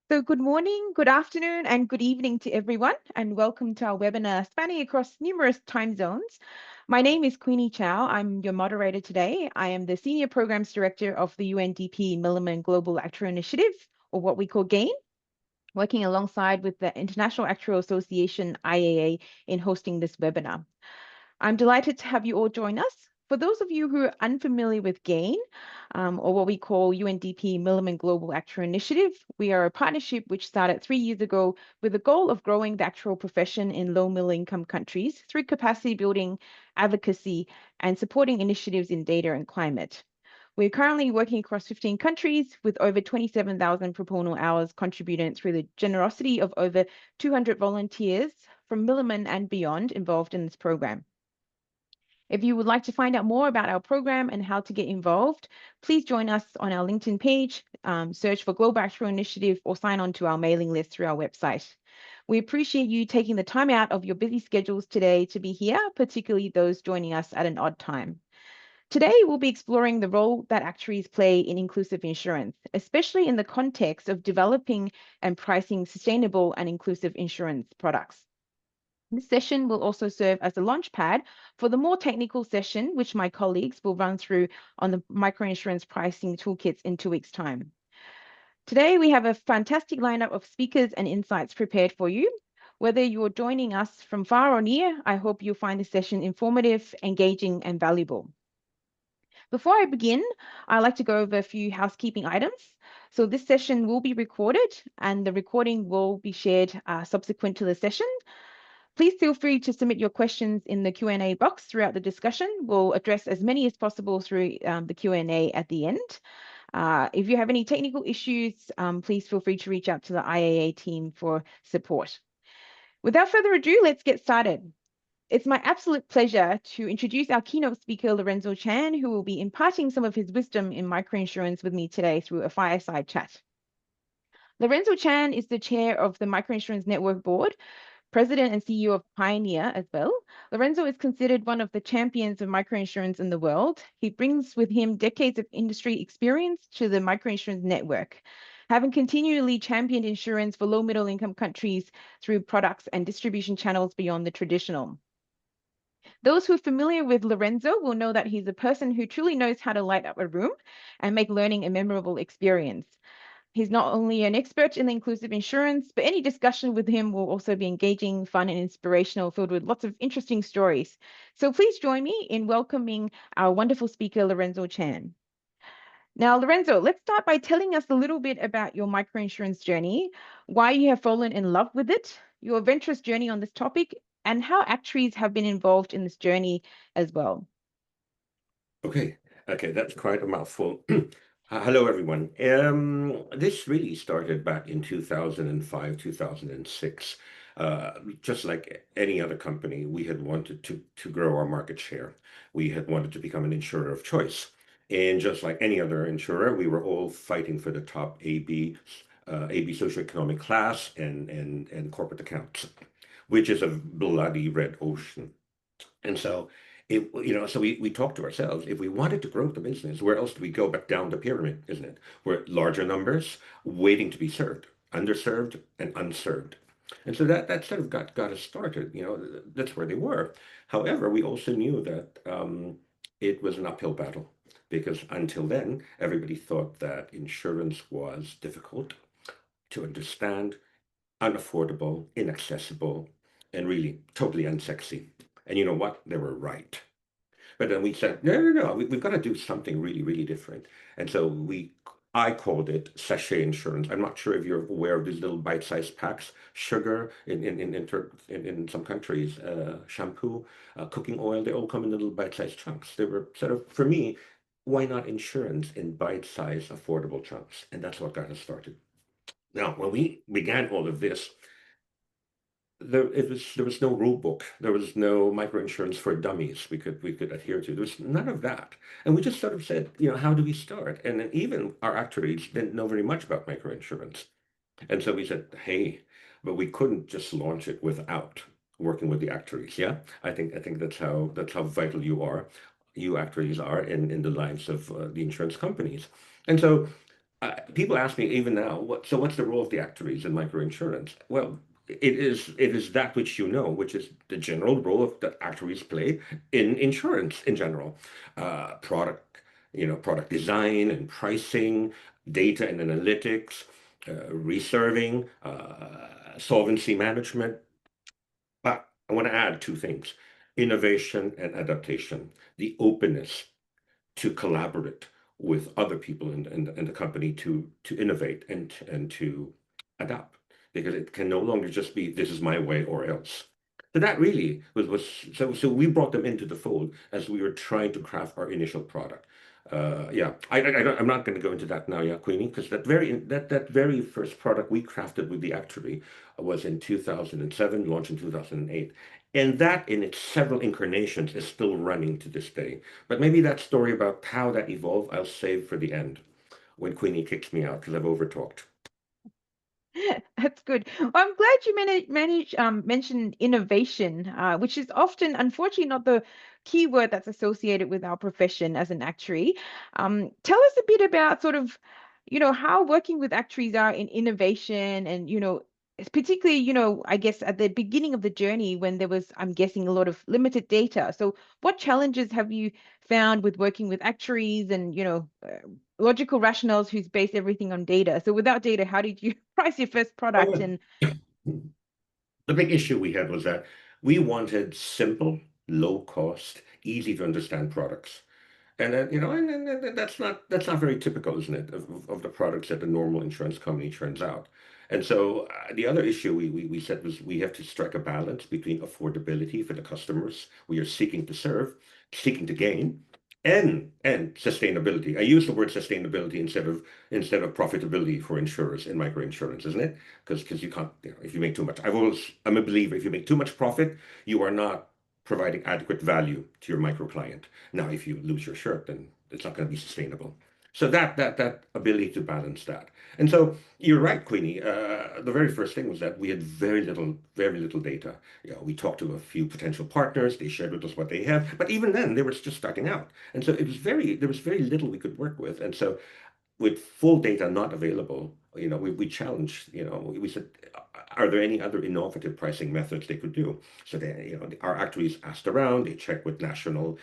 So good morning, good afternoon, and good evening to everyone, and welcome to our webinar spanning across numerous time zones. My name is Queenie Chow. I'm your moderator today. I am the Senior Programs Director of the UNDP Milliman Global Actuarial Initiative, or what we call GAIN, working alongside with the International Actuarial Association, IAA, in hosting this webinar. I'm delighted to have you all join us. For those of you who are unfamiliar with GAIN, or what we call UNDP Milliman Global Actuarial Initiative, we are a partnership which started 3 years ago with the goal of growing the actuarial profession in low middle income countries through capacity building, advocacy, and supporting initiatives in data and climate. We're currently working across 15 countries with over 27,000 proponent hours contributed through the generosity of over 200 volunteers from Milliman and beyond involved in this program. If you would like to find out more about our program and how to get involved, please join us on our LinkedIn page, search for Global Actuarial Initiative, or sign on to our mailing list through our website. We appreciate you taking the time out of your busy schedules today to be here, particularly those joining us at an odd time. Today, we'll be exploring the role that actuaries play in inclusive insurance, especially in the context of developing and pricing sustainable and inclusive insurance products. This session will also serve as a launchpad for the more technical session, which my colleagues will run through on the microinsurance pricing toolkits in 2 weeks' time. Today, we have a fantastic lineup of speakers and insights prepared for you. Whether you're joining us from far or near, I hope you'll find the session informative, engaging, and valuable. Before I begin, I'd like to go over a few housekeeping items. So this session will be recorded and the recording will be shared subsequent to the session. Please feel free to submit your questions in the Q&A box throughout the discussion. We'll address as many as possible through the Q&A at the end. If you have any technical issues, please feel free to reach out to the IAA team for support. Without further ado, let's get started. It's my absolute pleasure to introduce our keynote speaker, Lorenzo Chan, who will be imparting some of his wisdom in microinsurance with me today through a fireside chat. Lorenzo Chan is the chair of the Microinsurance Network Board, President and CEO of Pioneer as well. Lorenzo is considered one of the champions of microinsurance in the world. He brings with him decades of industry experience to the microinsurance network, having continually championed insurance for low middle income countries through products and distribution channels beyond the traditional. Those who are familiar with Lorenzo will know that he's a person who truly knows how to light up a room and make learning a memorable experience. He's not only an expert in inclusive insurance, but any discussion with him will also be engaging, fun, and inspirational, filled with lots of interesting stories. So please join me in welcoming our wonderful speaker, Lorenzo Chan. Now, Lorenzo, let's start by telling us a little bit about your microinsurance journey, why you have fallen in love with it, your adventurous journey on this topic, and how actuaries have been involved in this journey as well. Okay, that's quite a mouthful. Hello, everyone. This really started back in 2005, 2006. Just like any other company, we had wanted to grow our market share. We had wanted to become an insurer of choice. And just like any other insurer, we were all fighting for the top AB socioeconomic class and corporate accounts, which is a bloody red ocean. And so we talked to ourselves, if we wanted to grow the business, where else do we go but down the pyramid, isn't it? We're larger numbers, waiting to be served, underserved and unserved. And so that sort of got us started, that's where they were. However, we also knew that it was an uphill battle because until then, everybody thought that insurance was difficult to understand, unaffordable, inaccessible, and really totally unsexy. And you know what? They were right. But then we said, no, we've got to do something really, really different. And so I called it sachet insurance. I'm not sure if you're aware of these little bite-sized packs, sugar in some countries, shampoo, cooking oil, they all come in little bite-sized chunks. They were sort of, for me, why not insurance in bite-sized affordable chunks? And that's what got us started. Now, when we began all of this, there was no rule book. There was no microinsurance for dummies we could adhere to. There was none of that. And we just sort of said, how do we start? And then even our actuaries didn't know very much about microinsurance. And so we said, hey, but we couldn't just launch it without working with the actuaries. Yeah, I think that's how vital you actuaries are in the lives of the insurance companies. And so People ask me even now, what's the role of the actuaries in microinsurance? Well, it is that which you know, which is the general role of the actuaries play in insurance in general. Product, product design and pricing, data and analytics, reserving, solvency management. But I want to add two things: innovation and adaptation, the openness to collaborate with other people in the company to innovate and to adapt, because it can no longer just be this is my way or else. So that really was so we brought them into the fold as we were trying to craft our initial product. Yeah, I'm not going to go into that now, yeah, Queenie, because that very first product we crafted with the Actuary was in 2007, launched in 2008, and that in its several incarnations is still running to this day. But maybe that story about how that evolved, I'll save for the end when Queenie kicks me out because I've overtalked. That's good. Well, I'm glad you mentioned innovation, which is often, unfortunately, not the keyword that's associated with our profession as an actuary. Tell us a bit about sort of, how working with actuaries are in innovation and, particularly, I guess at the beginning of the journey when there was, I'm guessing, a lot of limited data. So what challenges have you found with working with actuaries and, logical rationales who's based everything on data? So without data, how did you price your first product? Oh, And the big issue we had was that we wanted simple, low cost, easy to understand products. And and that's not very typical, isn't it, of the products that the normal insurance company churns out. And so the other issue we said was we have to strike a balance between affordability for the customers we are seeking to serve, seeking to gain, and sustainability. I use the word sustainability instead of profitability for insurers in microinsurance, isn't it? Because you can't, if you make too much. I'm a believer, if you make too much profit, you are not providing adequate value to your micro client. Now, if you lose your shirt, then it's not going to be sustainable. So that ability to balance that. And so you're right, Queenie. The very first thing was that we had very little data. We talked to a few potential partners. They shared with us what they have, but even then, they were just starting out. And so there was very little we could work with. And so with full data not available, we challenged, we said, are there any other innovative pricing methods they could do? So they, our actuaries asked around, they checked with national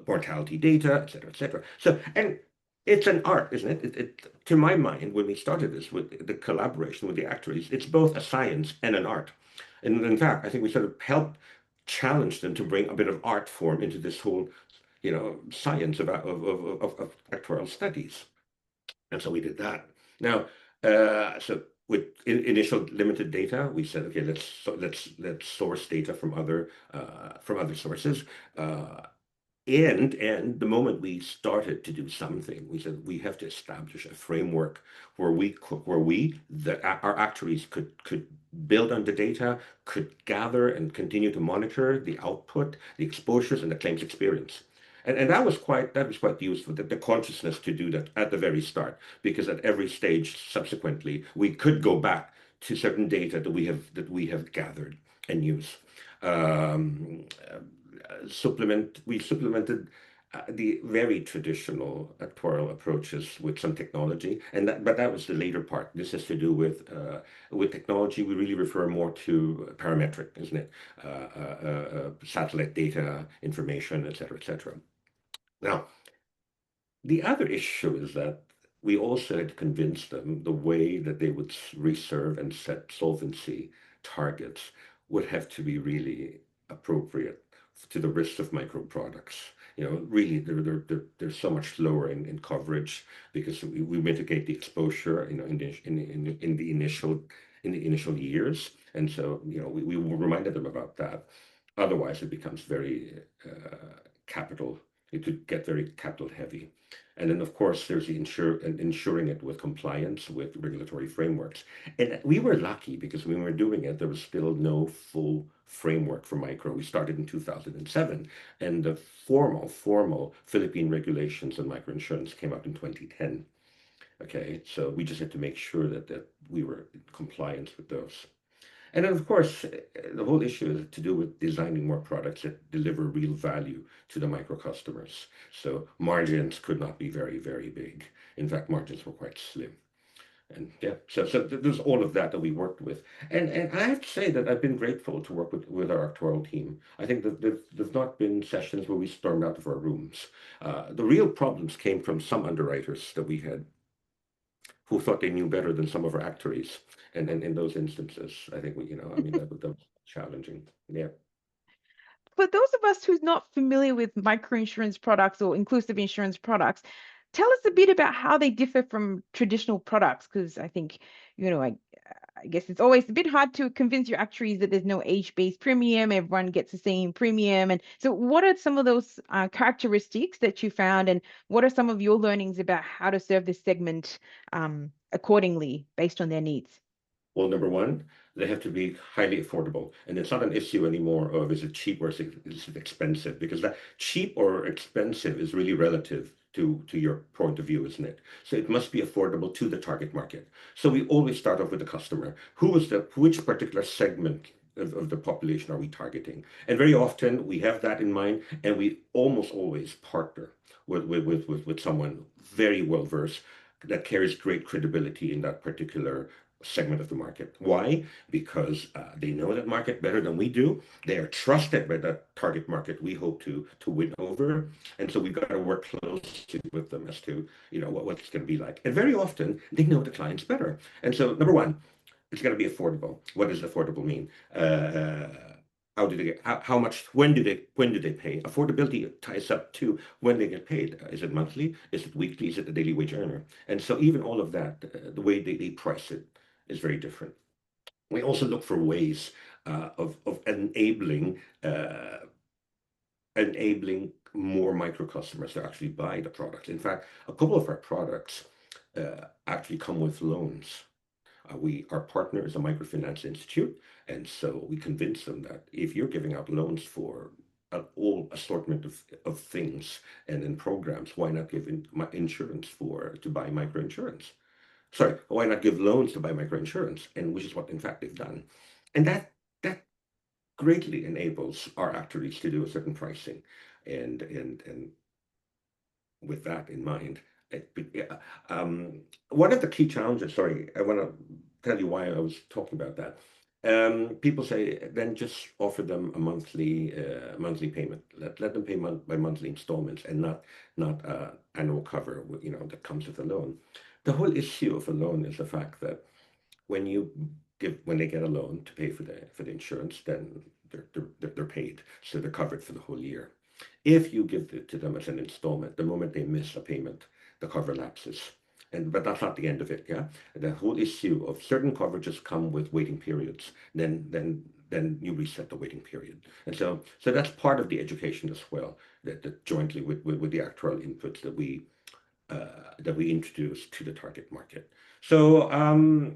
mortality data, et cetera, et cetera. So, and it's an art, isn't it? To my mind, when we started this with the collaboration with the actuaries, it's both a science and an art. And in fact, I think we sort of helped challenge them to bring a bit of art form into this whole science of actuarial studies. And so we did that. Now, so with initial limited data, we said, okay, let's source data from other sources. And the moment we started to do something, we said we have to establish a framework our actuaries could build on the data, could gather and continue to monitor the output, the exposures, and the claims experience. And that was quite useful, the consciousness to do that at the very start, because at every stage subsequently we could go back to certain data that we have gathered and use. Um, we supplemented the very traditional actuarial approaches with some technology, but that was the later part. This has to do with technology. We really refer more to parametric, isn't it? Satellite data, information, et cetera, et cetera. Now, the other issue is that we also had to convince them the way that they would reserve and set solvency targets would have to be really appropriate to the risks of micro products. Really, they're so much lower in coverage because we mitigate the exposure, in the initial years, and so we reminded them about that. Otherwise, it becomes very capital. It could get very capital heavy. And then, of course, there's ensuring it with compliance with regulatory frameworks. And we were lucky because when we were doing it, there was still no full framework for micro. We started in 2007, and the formal Philippine regulations on microinsurance came out in 2010. Okay, so we just had to make sure that we were in compliance with those. And then, of course, the whole issue is to do with designing more products that deliver real value to the micro customers. So margins could not be very, very big. In fact, margins were quite slim. And yeah, so there's all of that that we worked with. And I have to say that I've been grateful to work with our actuarial team. I think that there's not been sessions where we stormed out of our rooms. The real problems came from some underwriters that we had who thought they knew better than some of our actuaries. And in those instances, I think I mean, that was challenging. Yeah. For those of us who's not familiar with microinsurance products or inclusive insurance products, tell us a bit about how they differ from traditional products, because I think, I guess it's always a bit hard to convince your actuaries that there's no age-based premium, everyone gets the same premium. And so what are some of those characteristics that you found, and what are some of your learnings about how to serve this segment accordingly based on their needs? Well, number one, they have to be highly affordable. And it's not an issue anymore of is it cheap or is it expensive? Because that cheap or expensive is really relative to your point of view, isn't it? So it must be affordable to the target market. So we always start off with the customer. Which particular segment of the population are we targeting? And very often we have that in mind, and we almost always partner with someone very well versed that carries great credibility in that particular segment of the market. Why? Because they know that market better than we do. They are trusted by that target market we hope to win over. And so we've got to work closely with them as to, what it's going to be like. And very often they know the clients better. And so number one, it's got to be affordable. What does affordable mean? How do they get, how much, when do they pay? Affordability ties up to when they get paid. Is it monthly? Is it weekly? Is it a daily wage earner? And so even all of that, the way they price it is very different. We also look for ways of enabling more micro customers to actually buy the products. In fact, a couple of our products actually come with loans. Our partner is a microfinance institute, and so we convince them that if you're giving out loans for an all assortment of things and in programs, why not give insurance to buy microinsurance? Sorry, why not give loans to buy microinsurance? And which is what, in fact, they've done. And that greatly enables our actuaries to do a certain pricing. And with that in mind, yeah, one of the key challenges, sorry, I want to tell you why I was talking about that. People say then just offer them a monthly payment. Let them pay by monthly installments and not annual cover, that comes with a loan. The whole issue of a loan is the fact that when they get a loan to pay for the insurance, then they're paid, so they're covered for the whole year. If you give it to them as an installment, the moment they miss a payment, the cover lapses. But that's not the end of it, yeah. The whole issue of certain coverages come with waiting periods. Then you reset the waiting period, and so that's part of the education as well. That jointly with the actuarial inputs that we introduce to the target market. So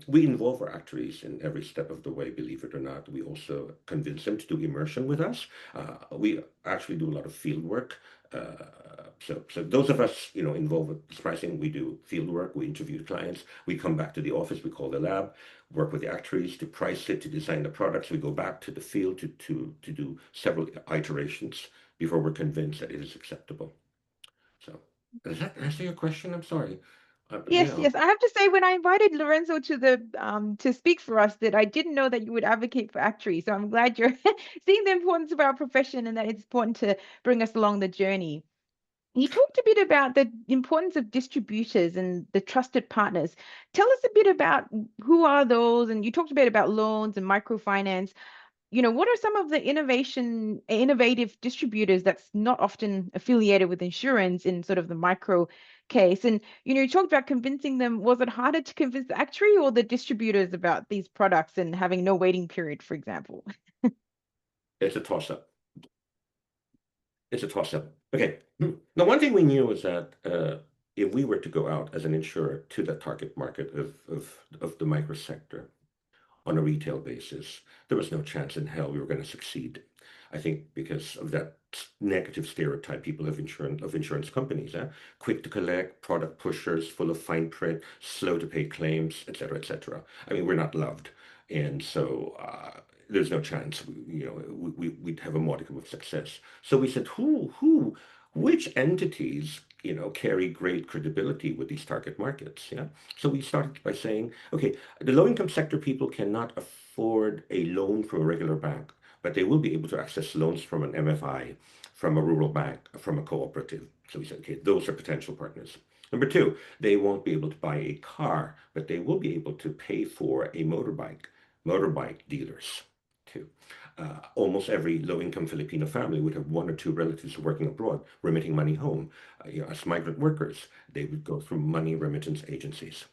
we involve our actuaries in every step of the way, believe it or not. We also convince them to do immersion with us. We actually do a lot of field work. So those of us, involved with pricing, we do field work. We interview clients. We come back to the office. We call the lab, work with the actuaries to price it, to design the products. We go back to the field to do several iterations before we're convinced that it is acceptable. So does that answer your question? I'm sorry. Yes, yes. I have to say, when I invited Lorenzo to speak for us, that I didn't know that you would advocate for actuaries. So I'm glad you're seeing the importance of our profession and that it's important to bring us along the journey. You talked a bit about the importance of distributors and the trusted partners. Tell us a bit about who are those, and you talked a bit about loans and microfinance. What are some of the innovative distributors that's not often affiliated with insurance in sort of the micro case? And, you talked about convincing them. Was it harder to convince the actuary or the distributors about these products and having no waiting period, for example? It's a toss-up. It's a toss-up. Okay. Now, one thing we knew is that if we were to go out as an insurer to the target market of the micro sector on a retail basis, there was no chance in hell we were going to succeed. I think because of that negative stereotype people have of insurance companies, quick to collect, product pushers, full of fine print, slow to pay claims, etc., etc. I mean, we're not loved. And so there's no chance, we'd have a modicum of success. So we said, which entities, carry great credibility with these target markets? Yeah. So we started by saying, okay, the low-income sector people cannot afford a loan from a regular bank, but they will be able to access loans from an MFI, from a rural bank, from a cooperative. So we said, okay, those are potential partners. Number two, they won't be able to buy a car, but they will be able to pay for a motorbike dealers too. Almost every low-income Filipino family would have one or two relatives working abroad, remitting money home. As migrant workers, they would go through money remittance agencies.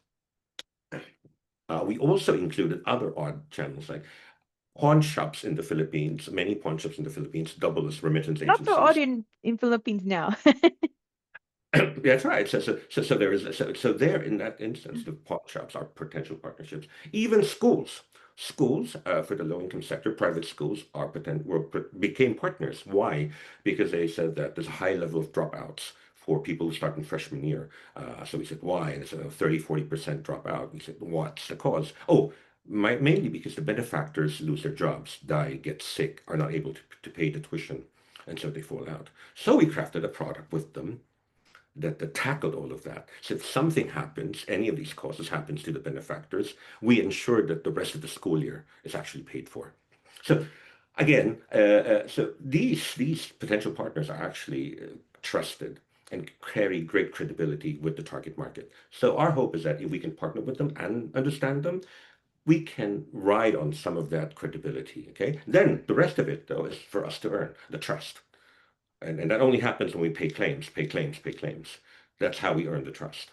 We also included other odd channels like pawn shops in the Philippines. Many pawn shops in the Philippines double as remittance Not so odd agencies. in Philippines now. That's right. So there is so there in that instance, the pawn shops are potential partnerships. Even schools for the low-income sector, private schools became partners. Why? Because they said that there's a high level of dropouts for people who start in freshman year. So we said why, and it's a 30-40% dropout. We said what's the cause? Oh, mainly because the benefactors lose their jobs, die, get sick, are not able to pay the tuition, and so they fall out. So we crafted a product with them that tackled all of that. So if something happens, any of these causes happens to the benefactors, we ensure that the rest of the school year is actually paid for. So again, so these potential partners are actually trusted and carry great credibility with the target market. So our hope is that if we can partner with them and understand them, we can ride on some of that credibility. Okay, then the rest of it though is for us to earn the trust. And that only happens when we pay claims, pay claims, pay claims. That's how we earn the trust.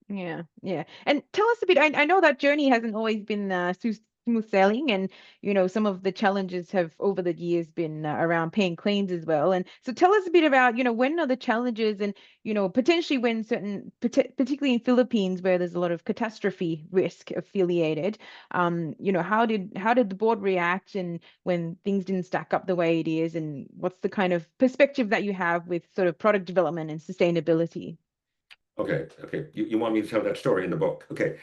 Yeah, yeah. And tell us a bit. I know that journey hasn't always been smooth sailing, and some of the challenges have over the years been around paying claims as well. And so tell us a bit about when are the challenges, and potentially when particularly in Philippines where there's a lot of catastrophe risk affiliated. How did the board react, and when things didn't stack up the way it is, and what's the kind of perspective that you have with sort of product development and sustainability? Okay, okay. You want me to tell that story in the book? Okay.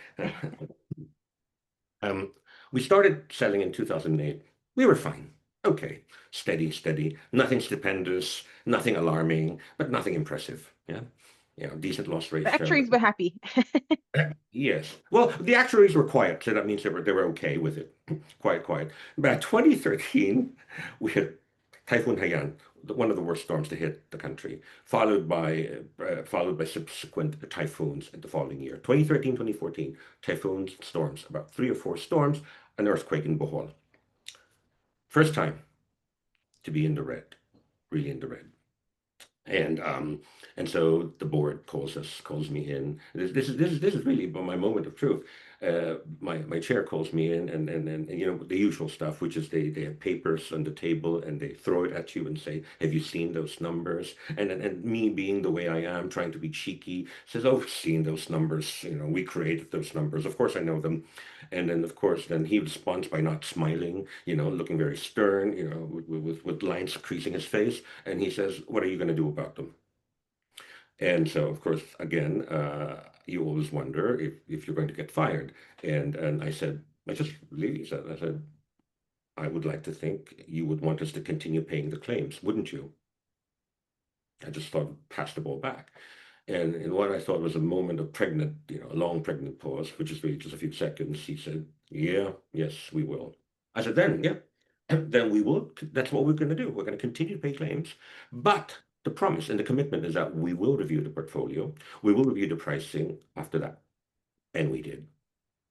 Um, we started selling in 2008. We were fine. Okay. Steady, steady. Nothing stupendous, nothing alarming, but nothing impressive. Yeah. Decent loss The ratio. actuaries were happy. Yes. Well, the actuaries were quiet, so that means they were okay with it. Quiet, quiet. By 2013, we had Typhoon Haiyan, one of the worst storms to hit the country, followed by subsequent typhoons in the following year. 2013, 2014, typhoons, storms, about 3 or 4 storms, an earthquake in Bohol. First time to be in the red, really in the red. And so the board calls me in. This is really my moment of truth. My chair calls me in, and the usual stuff, which is they have papers on the table and they throw it at you and say, "Have you seen those numbers?" And me being the way I am, trying to be cheeky, says, "Oh, we've seen those numbers. We created those numbers. Of course I know them." And then of course then he responds by not smiling, looking very stern, with lines creasing his face, and he says, "What are you going to do about them?" And so, of course, again, you always wonder if you're going to get fired. And I said, I just really said, I would like to think you would want us to continue paying the claims, wouldn't you? I just thought, pass the ball back. And in what I thought was a moment of a long pregnant pause, which is really just a few seconds, he said, "Yeah, yes, we will." I said, "Then, yeah, then we will. That's what we're going to do. We're going to continue to pay claims. But the promise and the commitment is that we will review the portfolio. We will review the pricing after that." And we did.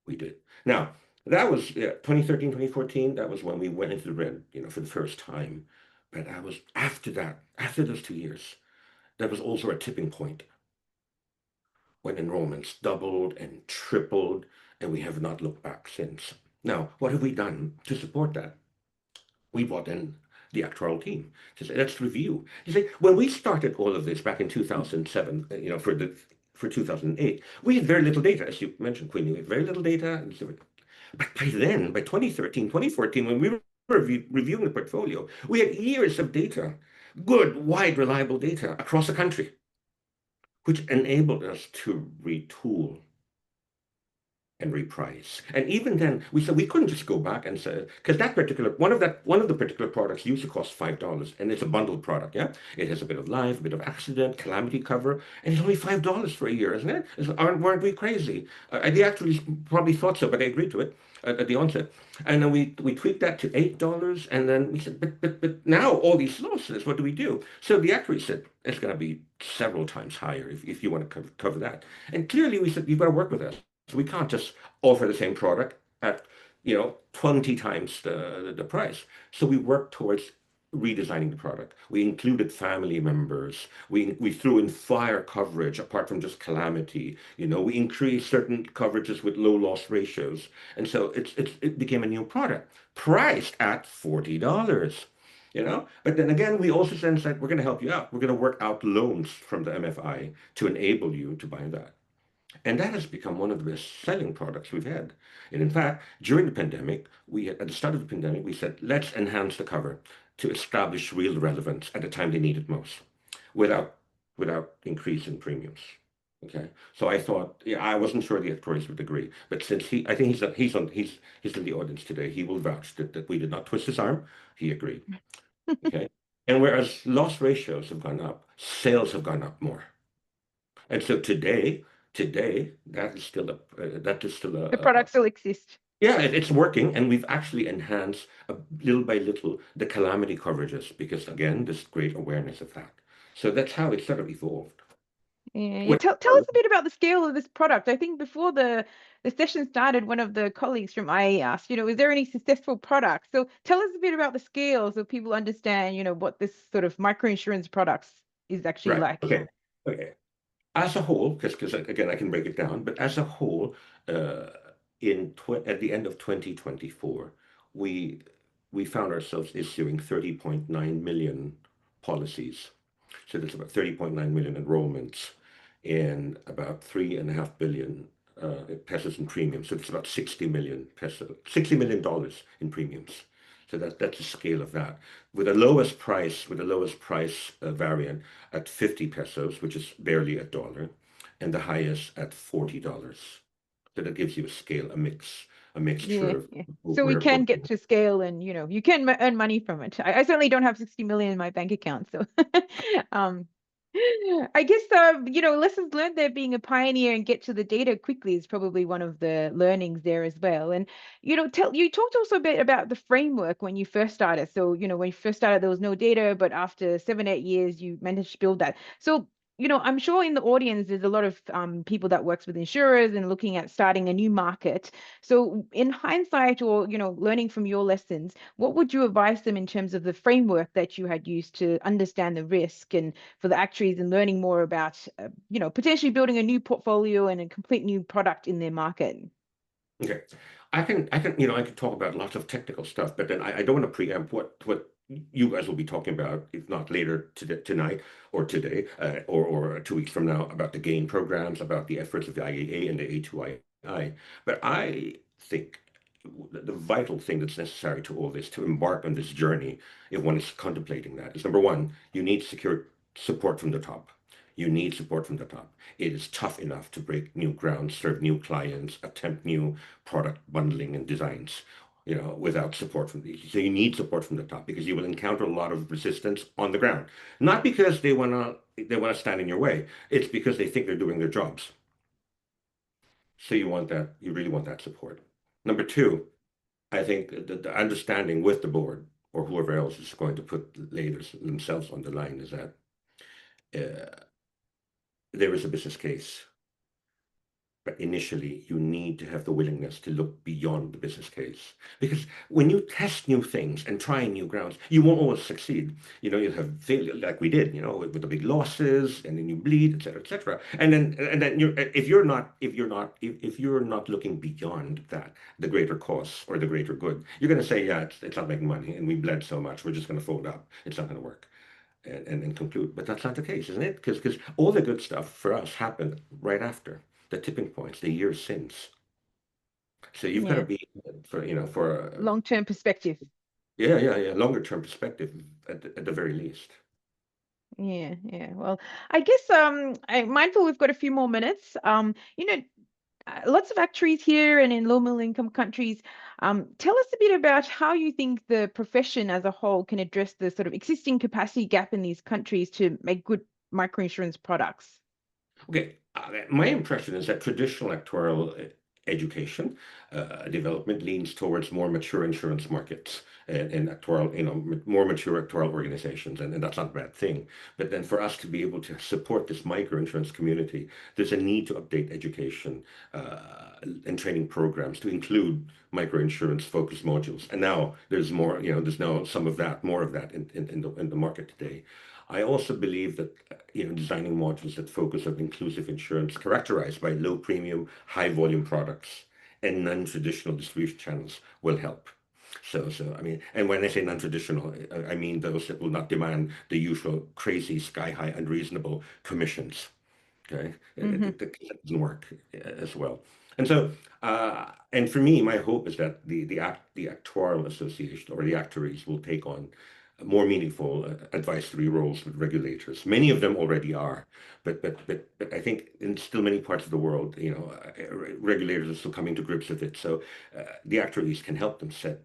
We did. Now, that was 2013, 2014. That was when we went into the red, for the first time. But that was after that, after those 2 years, that was also a tipping point when enrollments doubled and tripled, and we have not looked back since. Now, what have we done to support that? We brought in the actuarial team to say, let's review. You see, when we started all of this back in 2007, for 2008, we had very little data, as you mentioned, Queenie. We had very little data. But by then, by 2013, 2014, when we were reviewing the portfolio, we had years of data, good, wide, reliable data across the country, which enabled us to retool and reprice. And even then, we said we couldn't just go back and say, because that particular one of the particular products used to cost $5, and it's a bundled product. Yeah, it has a bit of life, a bit of accident, calamity cover, and it's only $5 for a year, isn't it? Weren't we crazy? They actually probably thought so, but they agreed to it at the onset. And then we tweaked that to $8, and then we said, but now all these losses, what do we do? So the actuary said it's going to be several times higher if you want to cover that. And clearly we said you've got to work with us. So we can't just offer the same product at 20 times the price. So we worked towards redesigning the product. We included family members. We threw in fire coverage apart from just calamity. We increased certain coverages with low loss ratios. And so it became a new product priced at $40. But then again, we also said we're going to help you out. We're going to work out loans from the MFI to enable you to buy that. And that has become one of the best selling products we've had. And in fact, during the pandemic, at the start of the pandemic, we said, let's enhance the cover to establish real relevance at the time they need it most without increasing premiums. Okay. So I thought, yeah, I wasn't sure the actuaries would agree, but since I think he's in the audience today, he will vouch that we did not twist his arm. He agreed. Okay. And whereas loss ratios have gone up, sales have gone up more. And so today, that is still The product still exists. yeah, it's working, and we've actually enhanced little by little the calamity coverages because again, there's great awareness of that. So that's how it sort of evolved. Yeah. When- Tell us a bit about the scale of this product. I think before the session started, one of the colleagues from IAA asked, is there any successful products? So tell us a bit about the scale so people understand, what this sort of microinsurance products is actually Right. like. Okay. Okay. As a whole, because again, I can break it down, but as a whole, uh, at the end of 2024, we we found ourselves issuing 30.9 million policies. So there's about 30.9 million enrollments and about 3.5 billion pesos in premiums. So it's about 60 million pesos, $60 million in premiums. So that's the scale of that. With the lowest price variant at 50 pesos, which is barely $1, and the highest at $40. So that gives you a scale, a Yeah, mixture of yeah. So we where can get to scale and, you can earn money from it. I certainly don't have 60 million in my bank account. So um I guess lessons learned there being a pioneer and get to the data quickly is probably one of the learnings there as well. And you talked also a bit about the framework when you first started. So, when you first started there was no data, but after 7, 8 years you managed to build that. So I'm sure in the audience there's a lot of people that works with insurers and looking at starting a new market. So in hindsight or, learning from your lessons, what would you advise them in terms of the framework that you had used to understand the risk and for the actuaries and learning more about, potentially building a new portfolio and a complete new product in their market? Okay. I can talk about lots of technical stuff, but then I don't want to preempt what you guys will be talking about, if not later tonight or today, or 2 weeks from now, about the GAIN programs, about the efforts of the IAA and the A2II. But I think the vital thing that's necessary to all this, to embark on this journey, if one is contemplating that, is number one, you need secure support from the top. You need support from the top. It is tough enough to break new ground, serve new clients, attempt new product bundling and designs, without support from these. So you need support from the top because you will encounter a lot of resistance on the ground. Not because they wanna stand in your way. It's because they think they're doing their jobs. So you really want that support. Number two, I think the understanding with the board or whoever else is going to lay themselves on the line is that uh, there is a business case. But initially, you need to have the willingness to look beyond the business case. Because when you test new things and try new grounds, you won't always succeed. You'll have failure like we did, with the big losses, and then you bleed, et cetera, et cetera. And then if you're not looking beyond that, the greater cause or the greater good, you're going to say, yeah, it's not making money, and we bled so much, we're just going to fold up. It's not going to work. And conclude. But that's not the case, isn't it? Because all the good stuff for us happened right after the tipping points, the years since. So you've got to Yeah, be for long-term perspective. yeah, longer term perspective at the very least. Yeah, yeah. Well, I guess I'm mindful we've got a few more minutes. lots of actuaries here and in low middle income countries. Tell us a bit about how you think the profession as a whole can address the sort of existing capacity gap in these countries to make good microinsurance products. Okay, my impression is that traditional actuarial education development leans towards more mature insurance markets and actuarial, more mature actuarial organizations, and that's not a bad thing. But then for us to be able to support this microinsurance community, there's a need to update education and training programs to include microinsurance focused modules. And now there's more, there's now some of that, more of that in the market today. I also believe that designing modules that focus on inclusive insurance characterized by low premium, high volume products and non-traditional distribution channels will help. So I mean, and when I say non-traditional, I mean those that will not demand the usual crazy, sky-high, unreasonable commissions. Okay, Hmm. that doesn't work as well. And so, and for me, my hope is that the Actuarial Association or the actuaries will take on more meaningful advisory roles with regulators. Many of them already are, but I think in still many parts of the world, regulators are still coming to grips with it. So the actuaries can help them set,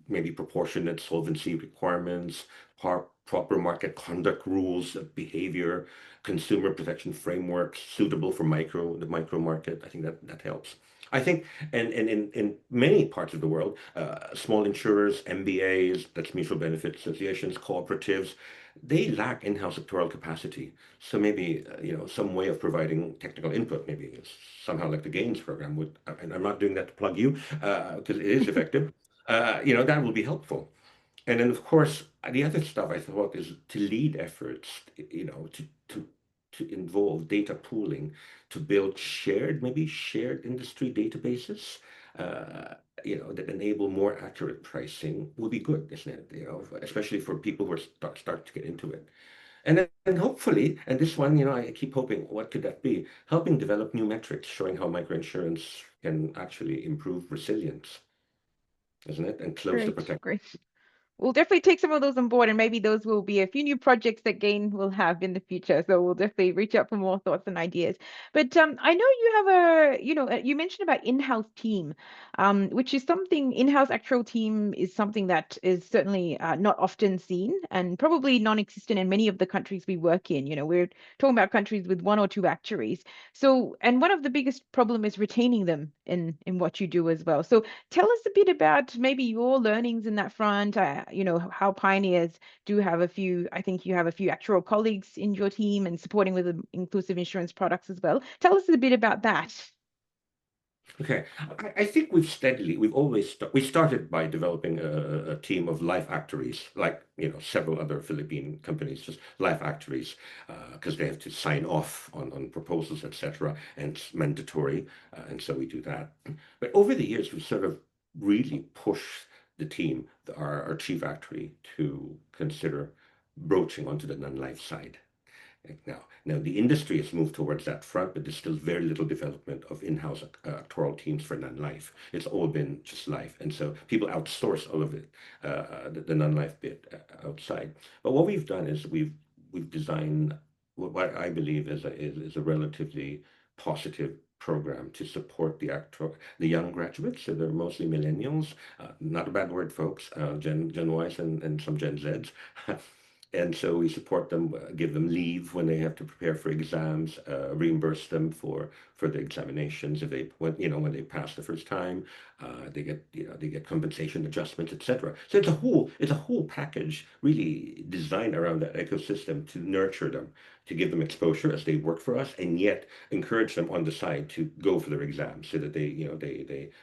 maybe proportionate solvency requirements, proper market conduct rules of behavior, consumer protection frameworks suitable for the micro market. I think that helps. I think, and in many parts of the world, small insurers, MBAs, that's mutual benefit associations, cooperatives, they lack in-house actuarial capacity. So maybe, some way of providing technical input, maybe somehow like the GAINS program would, and I'm not doing that to plug you, because it is effective, that will be helpful. And then, of course, the other stuff I thought is to lead efforts, to involve data pooling, to build maybe shared industry databases, that enable more accurate pricing would be good, isn't it? Especially for people who are start to get into it. And then hopefully, and this one, I keep hoping, what could that be? Helping develop new metrics showing how microinsurance can actually improve resilience, isn't it? And close the Great, protection. great. We'll definitely take some of those on board, and maybe those will be a few new projects that GAIN will have in the future. So we'll definitely reach out for more thoughts and ideas. But I know you have you mentioned about in-house team, which is something, in-house actual team is something that is certainly not often seen and probably non-existent in many of the countries we work in. We're talking about countries with one or two actuaries. So, and one of the biggest problem is retaining them in what you do as well. So tell us a bit about maybe your learnings in that front. How Pioneers do have I think you have a few actual colleagues in your team and supporting with the inclusive insurance products as well. Tell us a bit about that. Okay, I think we've always, we started by developing a team of life actuaries, like, several other Philippine companies, just life actuaries, because they have to sign off on proposals, etc., and it's mandatory, and so we do that. But over the years, we've sort of really pushed the team, our chief actuary, to consider broaching onto the non-life side. Now, the industry has moved towards that front, but there's still very little development of in-house actuarial teams for non-life. It's all been just life, and so people outsource all of it, the non-life bit outside. But what we've done is we've designed what I believe is a relatively positive program to support the young graduates. So they're mostly millennials, not a bad word, folks, Gen Ys and some Gen Zs. And so we support them, give them leave when they have to prepare for exams, reimburse them for the examinations if when they pass the first time, they get compensation adjustments, etc. So it's a whole package really designed around that ecosystem to nurture them, to give them exposure as they work for us, and yet encourage them on the side to go for their exams so that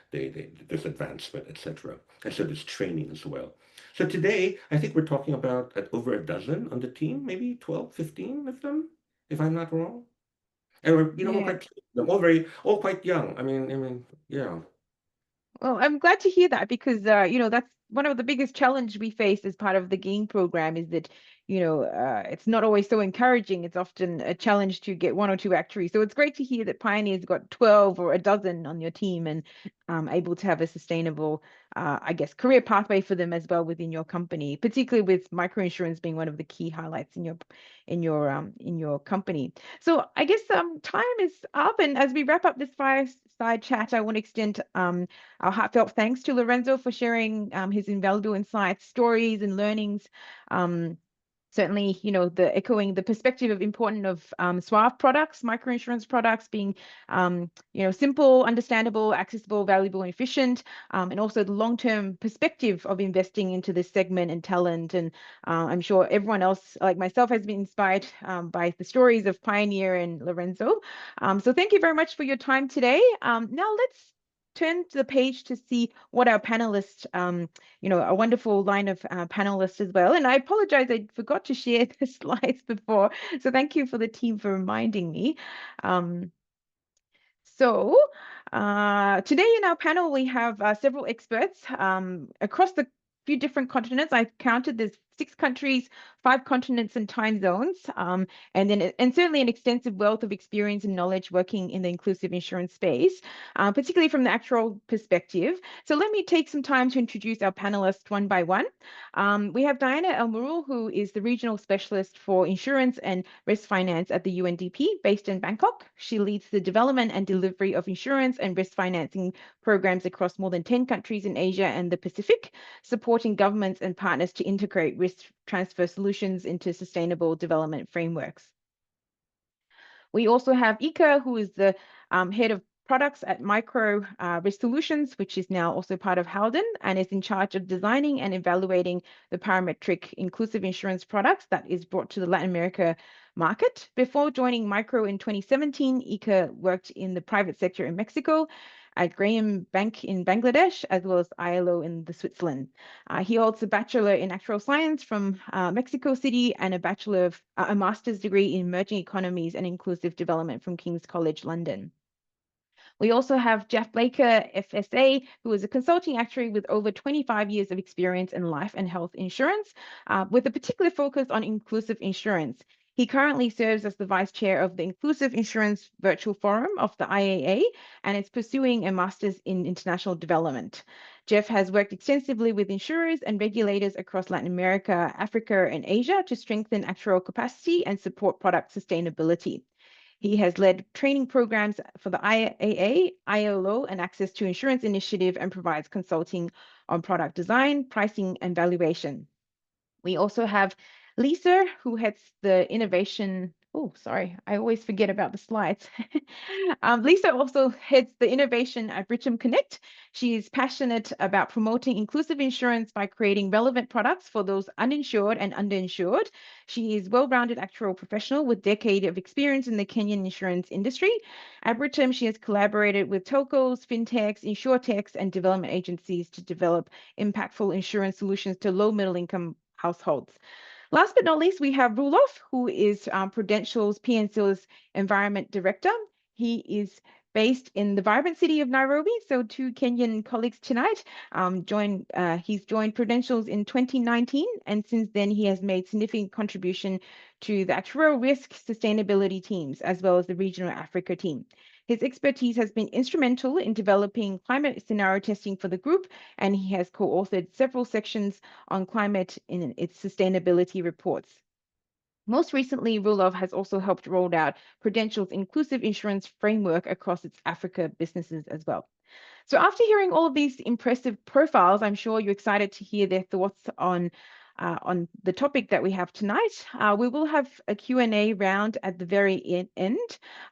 there's advancement, etc. And so there's training as well. So today, I think we're talking about over a dozen on the team, maybe 12, 15 of them, if I'm not wrong. And we're Yeah. quite, they're all quite young. I mean, yeah. Well, I'm glad to hear that because that's one of the biggest challenge we face as part of the GAIN program is that, it's not always so encouraging. It's often a challenge to get one or two actuaries. So it's great to hear that Pioneer's got 12 or a dozen on your team and able to have a sustainable, I guess, career pathway for them as well within your company, particularly with microinsurance being one of the key highlights in your company. So I guess time is up, and as we wrap up this fireside chat, I want to extend our heartfelt thanks to Lorenzo for sharing his invaluable insights, stories, and learnings. Um, Certainly, the echoing the perspective of importance of SWAF products, microinsurance products being, simple, understandable, accessible, valuable, and efficient, and also the long-term perspective of investing into this segment and talent. And I'm sure everyone else, like myself, has been inspired by the stories of Pioneer and Lorenzo. So thank you very much for your time today. Now let's turn to the page to see what our panelists, a wonderful line of panelists as well. And I apologize, I forgot to share the slides before. So thank you for the team for reminding me. Um, Today in our panel, we have several experts across the few different continents. I counted there's 6 countries, 5 continents and time zones, and certainly an extensive wealth of experience and knowledge working in the inclusive insurance space, particularly from the actual perspective. So let me take some time to introduce our panelists one by one. We have Diana Elmurul, who is the regional specialist for insurance and risk finance at the UNDP based in Bangkok. She leads the development and delivery of insurance and risk financing programs across more than 10 countries in Asia and the Pacific, supporting governments and partners to integrate risk transfer solutions into sustainable development frameworks. We also have Ika, who is the head of products at Micro Risk Solutions, which is now also part of Howden, and is in charge of designing and evaluating the parametric inclusive insurance products that is brought to the Latin America market. Before joining Micro in 2017, Ika worked in the private sector in Mexico, at Graham Bank in Bangladesh, as well as ILO in Switzerland. He holds a Bachelor in Actuarial Science from Mexico City and a master's degree in Emerging Economies and Inclusive Development from King's College London. We also have Jeff Blaker, FSA, who is a consulting actuary with over 25 years of experience in life and health insurance, with a particular focus on inclusive insurance. He currently serves as the vice chair of the Inclusive Insurance Virtual Forum of the IAA and is pursuing a master's in international development. Jeff has worked extensively with insurers and regulators across Latin America, Africa, and Asia to strengthen actuarial capacity and support product sustainability. He has led training programs for the IAA, ILO, and Access to Insurance Initiative and provides consulting on product design, pricing, and valuation. We also have Lisa, who heads the innovation. Oh, sorry, I always forget about the slides. Lisa also heads the innovation at Brigham Connect. She is passionate about promoting inclusive insurance by creating relevant products for those uninsured and underinsured. She is a well-rounded actuarial professional with decades of experience in the Kenyan insurance industry. At Brigham, she has collaborated with telcos, fintechs, insurtechs, and development agencies to develop impactful insurance solutions to low-middle income households. Last but not least, we have Roelof, who is Prudential's PNC's Environment Director. He is based in the vibrant city of Nairobi. So 2 Kenyan colleagues tonight he's joined Prudential's in 2019, and since then he has made significant contribution to the actuarial risk sustainability teams, as well as the regional Africa team. His expertise has been instrumental in developing climate scenario testing for the group, and he has co-authored several sections on climate in its sustainability reports. Most recently, Roelof has also helped roll out Prudential's inclusive insurance framework across its Africa businesses as well. So after hearing all of these impressive profiles, I'm sure you're excited to hear their thoughts on the topic that we have tonight. We will have a Q&A round at the very end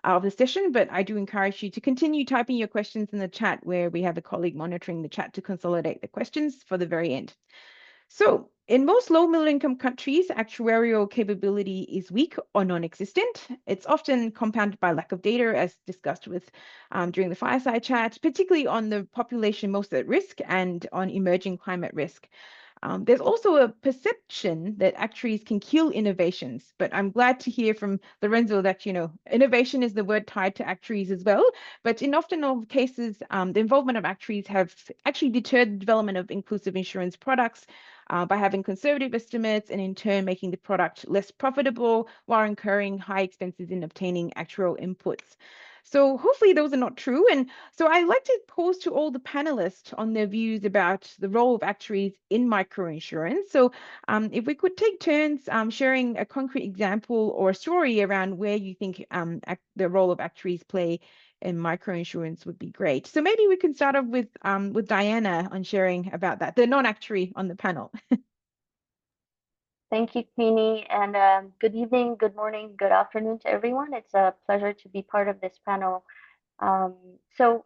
of the session, but I do encourage you to continue typing your questions in the chat, where we have a colleague monitoring the chat to consolidate the questions for the very end. So in most low middle income countries, actuarial capability is weak or non-existent. It's often compounded by lack of data, as discussed with during the fireside chat, particularly on the population most at risk and on emerging climate risk. There's also a perception that actuaries can kill innovations, but I'm glad to hear from Lorenzo that, innovation is the word tied to actuaries as well. But in often all cases, the involvement of actuaries have actually deterred the development of inclusive insurance products, by having conservative estimates and in turn making the product less profitable while incurring high expenses in obtaining actual inputs. So hopefully those are not true. And so I'd like to pose to all the panelists on their views about the role of actuaries in microinsurance. So if we could take turns sharing a concrete example or a story around where you think the role of actuaries play in microinsurance would be great. So maybe we can start off with Diana on sharing about that, the non-actuary on the panel. Thank you, Queenie, and good evening, good morning, good afternoon to everyone. It's a pleasure to be part of this panel. Um, so,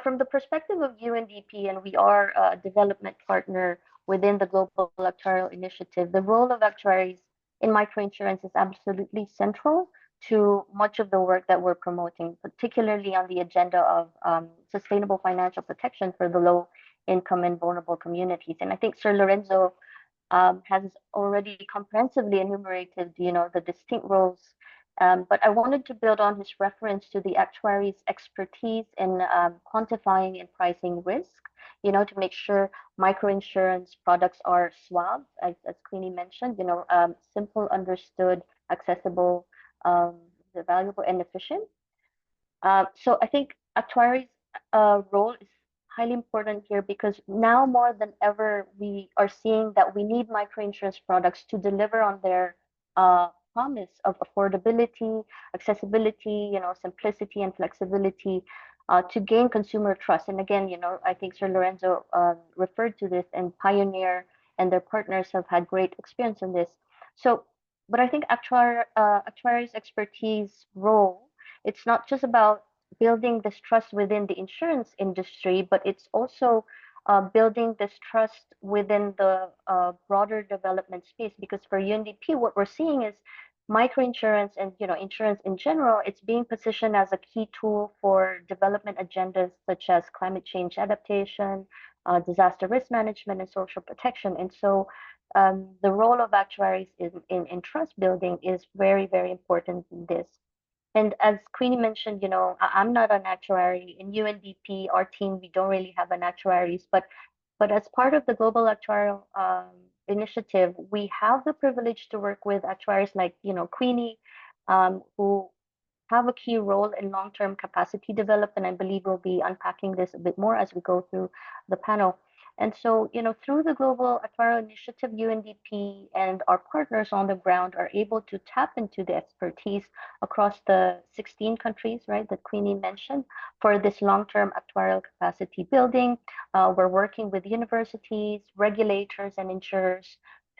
from the perspective of UNDP, and we are a development partner within the Global Actuarial Initiative, the role of actuaries in microinsurance is absolutely central to much of the work that we're promoting, particularly on the agenda of sustainable financial protection for the low income and vulnerable communities. And I think Sir Lorenzo has already comprehensively enumerated, the distinct roles. But I wanted to build on his reference to the actuary's expertise in quantifying and pricing risk, to make sure microinsurance products are suave, as Queenie mentioned, simple, understood, accessible, valuable, and efficient. So I think actuaries' role is highly important here because now more than ever we are seeing that we need microinsurance products to deliver on their promise of affordability, accessibility, simplicity and flexibility to gain consumer trust. And again, I think Sir Lorenzo referred to this, and Pioneer and their partners have had great experience in this. So, but I think actuaries' expertise role, it's not just about building this trust within the insurance industry, but it's also building this trust within the broader development space. Because for UNDP, what we're seeing is microinsurance and insurance in general, it's being positioned as a key tool for development agendas such as climate change adaptation, disaster risk management, and social protection. And so the role of actuaries in trust building is very, very important in this. And as Queenie mentioned, I'm not an actuary. In UNDP, our team, we don't really have an actuaries, but as part of the Global Actuarial Initiative, we have the privilege to work with actuaries like, Queenie, who have a key role in long-term capacity development. I believe we'll be unpacking this a bit more as we go through the panel. And so, through the Global Actuarial Initiative, UNDP and our partners on the ground are able to tap into the expertise across the 16 countries, right, that Queenie mentioned, for this long-term actuarial capacity building. We're working with universities, regulators, and insurers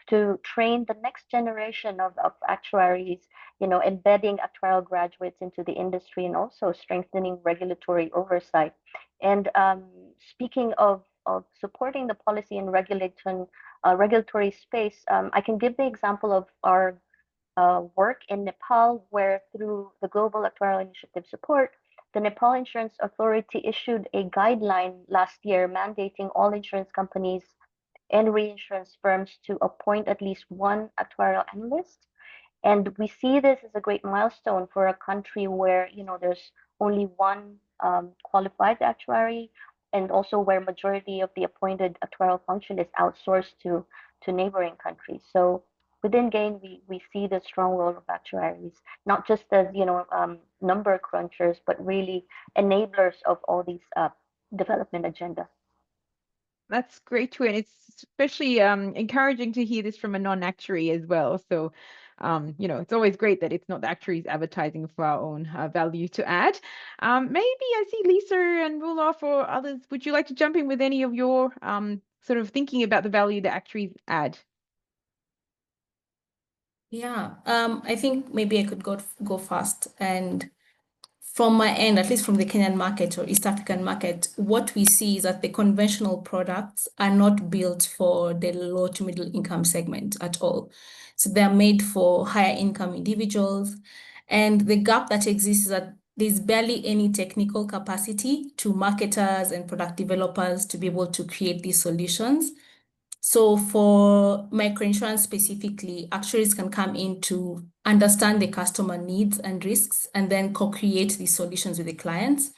to train the next generation of actuaries, embedding actuarial graduates into the industry and also strengthening regulatory oversight. And speaking of supporting the policy and regulatory space, I can give the example of our work in Nepal, where through the Global Actuarial Initiative support, the Nepal Insurance Authority issued a guideline last year mandating all insurance companies and reinsurance firms to appoint at least one actuarial analyst. And we see this as a great milestone for a country where, there's only one qualified actuary, and also where majority of the appointed actuarial function is outsourced to neighboring countries. So within GAIN, we see the strong role of actuaries, not just as, number crunchers, but really enablers of all these development agenda. That's great too, and it's especially encouraging to hear this from a non-actuary as well. So, it's always great that it's not the actuaries advertising for our own value to add. Maybe I see Lisa and Roloff or others. Would you like to jump in with any of your sort of thinking about the value that actuaries add? Yeah, I think maybe I could go first. And from my end, at least from the Kenyan market or East African market, what we see is that the conventional products are not built for the low to middle income segment at all. So they're made for higher income individuals. And the gap that exists is that there's barely any technical capacity to marketers and product developers to be able to create these solutions. So for microinsurance specifically, actuaries can come in to understand the customer needs and risks and then co-create these solutions with the clients.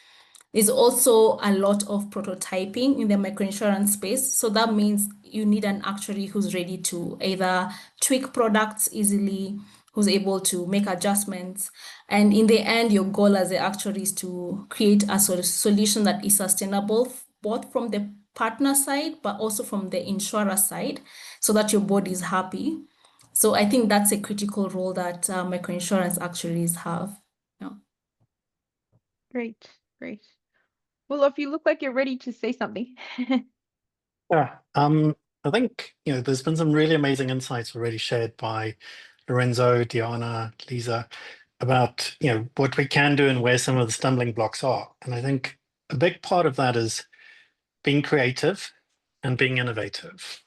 There's also a lot of prototyping in the microinsurance space. So that means you need an actuary who's ready to either tweak products easily, who's able to make adjustments. And in the end, your goal as the actuary is to create a solution that is sustainable, both from the partner side, but also from the insurer side, so that your board is happy. So I think that's a critical role that microinsurance actuaries have. Yeah. Great, great. Well, if you look like you're ready to say something. Yeah, I think there's been some really amazing insights already shared by Lorenzo, Diana, Lisa about what we can do and where some of the stumbling blocks are. And I think a big part of that is being creative and being innovative.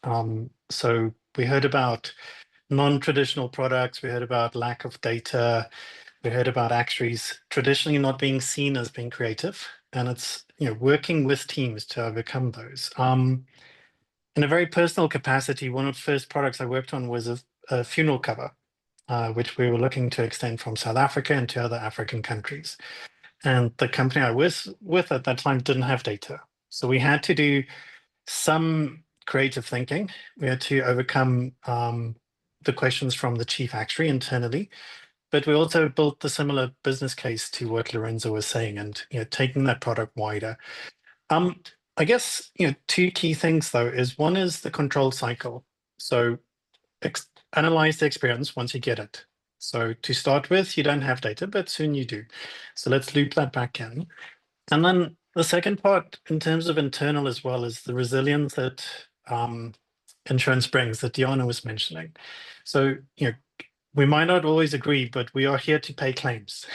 So we heard about non-traditional products, we heard about lack of data, we heard about actuaries traditionally not being seen as being creative, and it's working with teams to overcome those. In a very personal capacity, one of the first products I worked on was a funeral cover, which we were looking to extend from South Africa into other African countries. And the company I was with at that time didn't have data. So we had to do some creative thinking. We had to overcome the questions from the chief actuary internally. But we also built the similar business case to what Lorenzo was saying and taking that product wider. I guess two key things though is one is the control cycle. So analyze the experience once you get it. So to start with, you don't have data, but soon you do. So let's loop that back in. And then the second part in terms of internal as well is the resilience that insurance brings that Diana was mentioning. So, we might not always agree, but we are here to pay claims.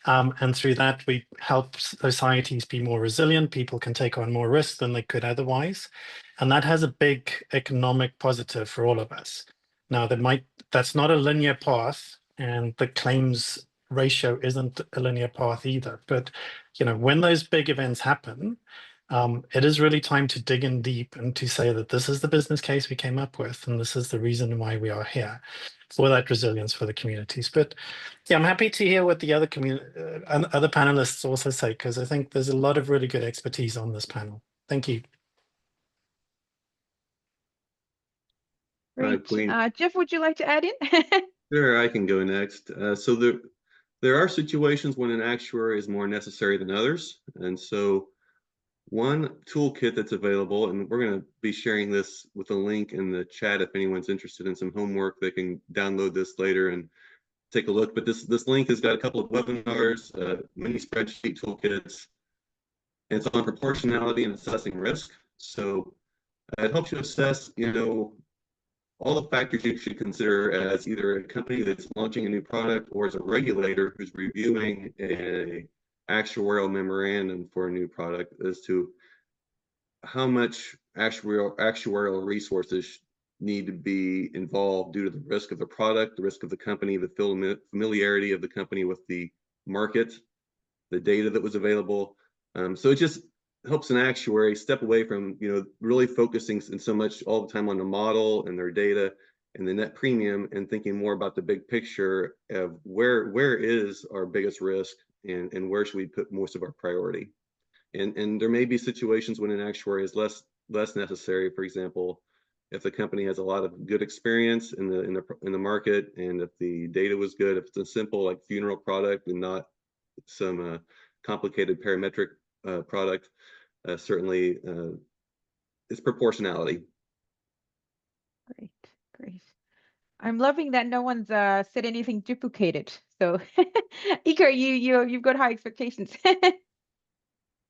And through that, we help societies be more resilient. People can take on more risk than they could otherwise. And that has a big economic positive for all of us. Now, that's not a linear path, and the claims ratio isn't a linear path either. But, when those big events happen, it is really time to dig in deep and to say that this is the business case we came up with, and this is the reason why we are here for that resilience for the communities. But yeah, I'm happy to hear what the other other panelists also say, because I think there's a lot of really good expertise on this panel. Thank you. Great. Queen. Jeff, would you like to add in? Sure, I can go next. So there are situations when an actuary is more necessary than others. And so one toolkit that's available, and we're going to be sharing this with a link in the chat if anyone's interested in some homework, they can download this later and take a look. But this link has got a couple of webinars, mini spreadsheet toolkits, and it's on proportionality and assessing risk. So it helps you assess, all the factors you should consider as either a company that's launching a new product or as a regulator who's reviewing a actuarial memorandum for a new product as to how much actuarial resources need to be involved due to the risk of the product, the risk of the company, the familiarity of the company with the market, the data that was available. So it just helps an actuary step away from really focusing so much all the time on the model and their data and the net premium, and thinking more about the big picture of where is our biggest risk and where should we put most of our priority. And there may be situations when an actuary is less necessary. For example, if the company has a lot of good experience in the market, and if the data was good, if it's a simple like funeral product and not some complicated parametric product, certainly it's proportionality. Great, great. I'm loving that no one's said anything duplicated. So, Iker, you've got high expectations.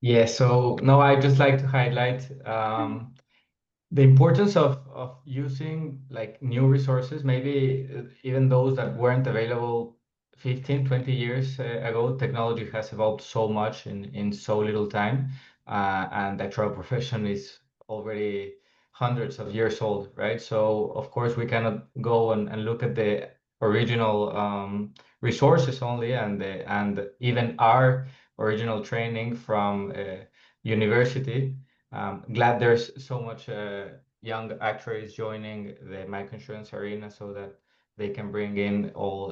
Yeah, so no, I just like to highlight the importance of using like new resources, maybe even those that weren't available 15, 20 years ago. Technology has evolved so much in so little time, and the actual profession is already hundreds of years old, right? So of course we cannot go and look at the original resources only, and even our original training from university. Glad there's so much young actuaries joining the microinsurance arena so that they can bring in all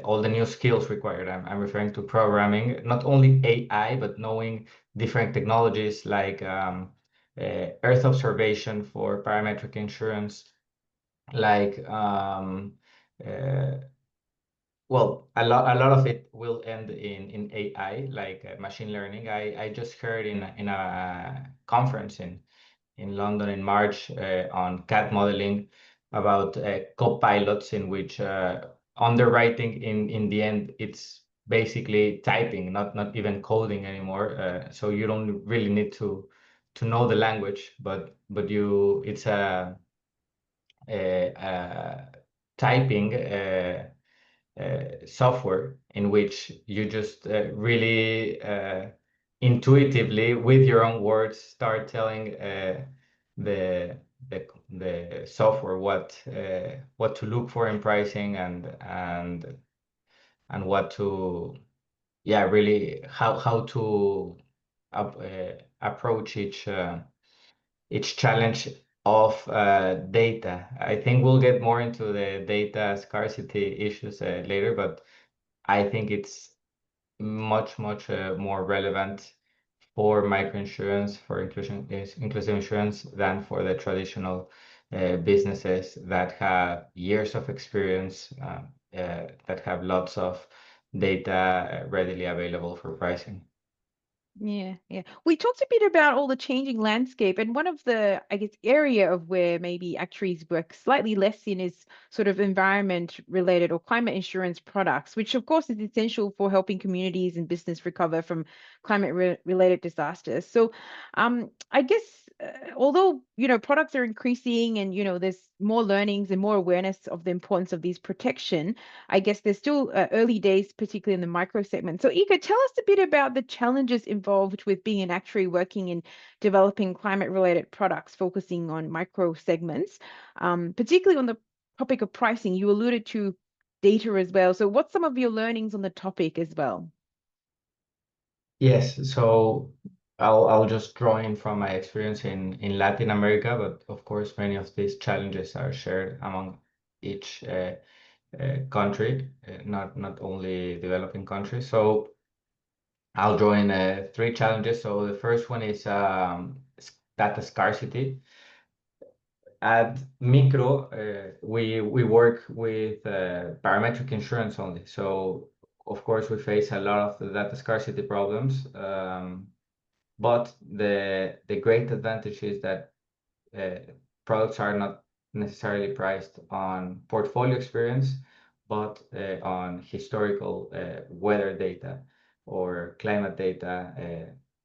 all the new skills required. I'm referring to programming, not only AI, but knowing different technologies like Earth observation for parametric insurance, like well, a lot of it will end in AI, like machine learning. I just heard in a conference in London in March on CAD modeling about co-pilots in which underwriting in the end it's basically typing, not even coding anymore. So you don't really need to know the language, but it's a typing software in which you just really intuitively, with your own words, start telling the the software what to look for in pricing and what to really how to approach each challenge of data. I think we'll get more into the data scarcity issues later, but I think it's much more relevant for microinsurance, for inclusive insurance, than for the traditional businesses that have years of experience, that have lots of data readily available for pricing. Yeah, yeah. We talked a bit about all the changing landscape, and one of the, I guess, area of where maybe actuaries work slightly less in is sort of environment related or climate insurance products, which of course is essential for helping communities and business recover from climate related disasters. So, I guess although products are increasing and there's more learnings and more awareness of the importance of these protection, I guess there's still early days, particularly in the micro segment. So, Ika, tell us a bit about the challenges involved with being an actuary working in developing climate-related products, focusing on micro segments, particularly on the topic of pricing. You alluded to data as well. So, what's some of your learnings on the topic as well? Yes, so I'll just draw in from my experience in Latin America, but of course many of these challenges are shared among each country, not only developing countries. So I'll draw in three challenges. So the first one is data scarcity. At Micro, we work with parametric insurance only. So of course we face a lot of the data scarcity problems. But the great advantage is that products are not necessarily priced on portfolio experience, but on historical weather data or climate data,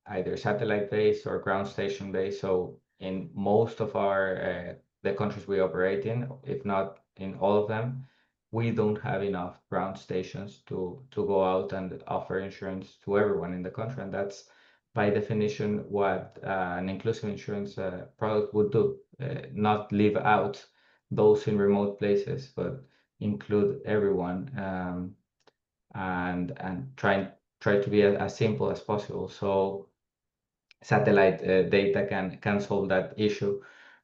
either satellite-based or ground station-based. So in most of our the countries we operate in, if not in all of them, we don't have enough ground stations to go out and offer insurance to everyone in the country, and that's by definition what an inclusive insurance product would do. Not leave out those in remote places, but include everyone, and try to be as simple as possible. So satellite data can solve that issue.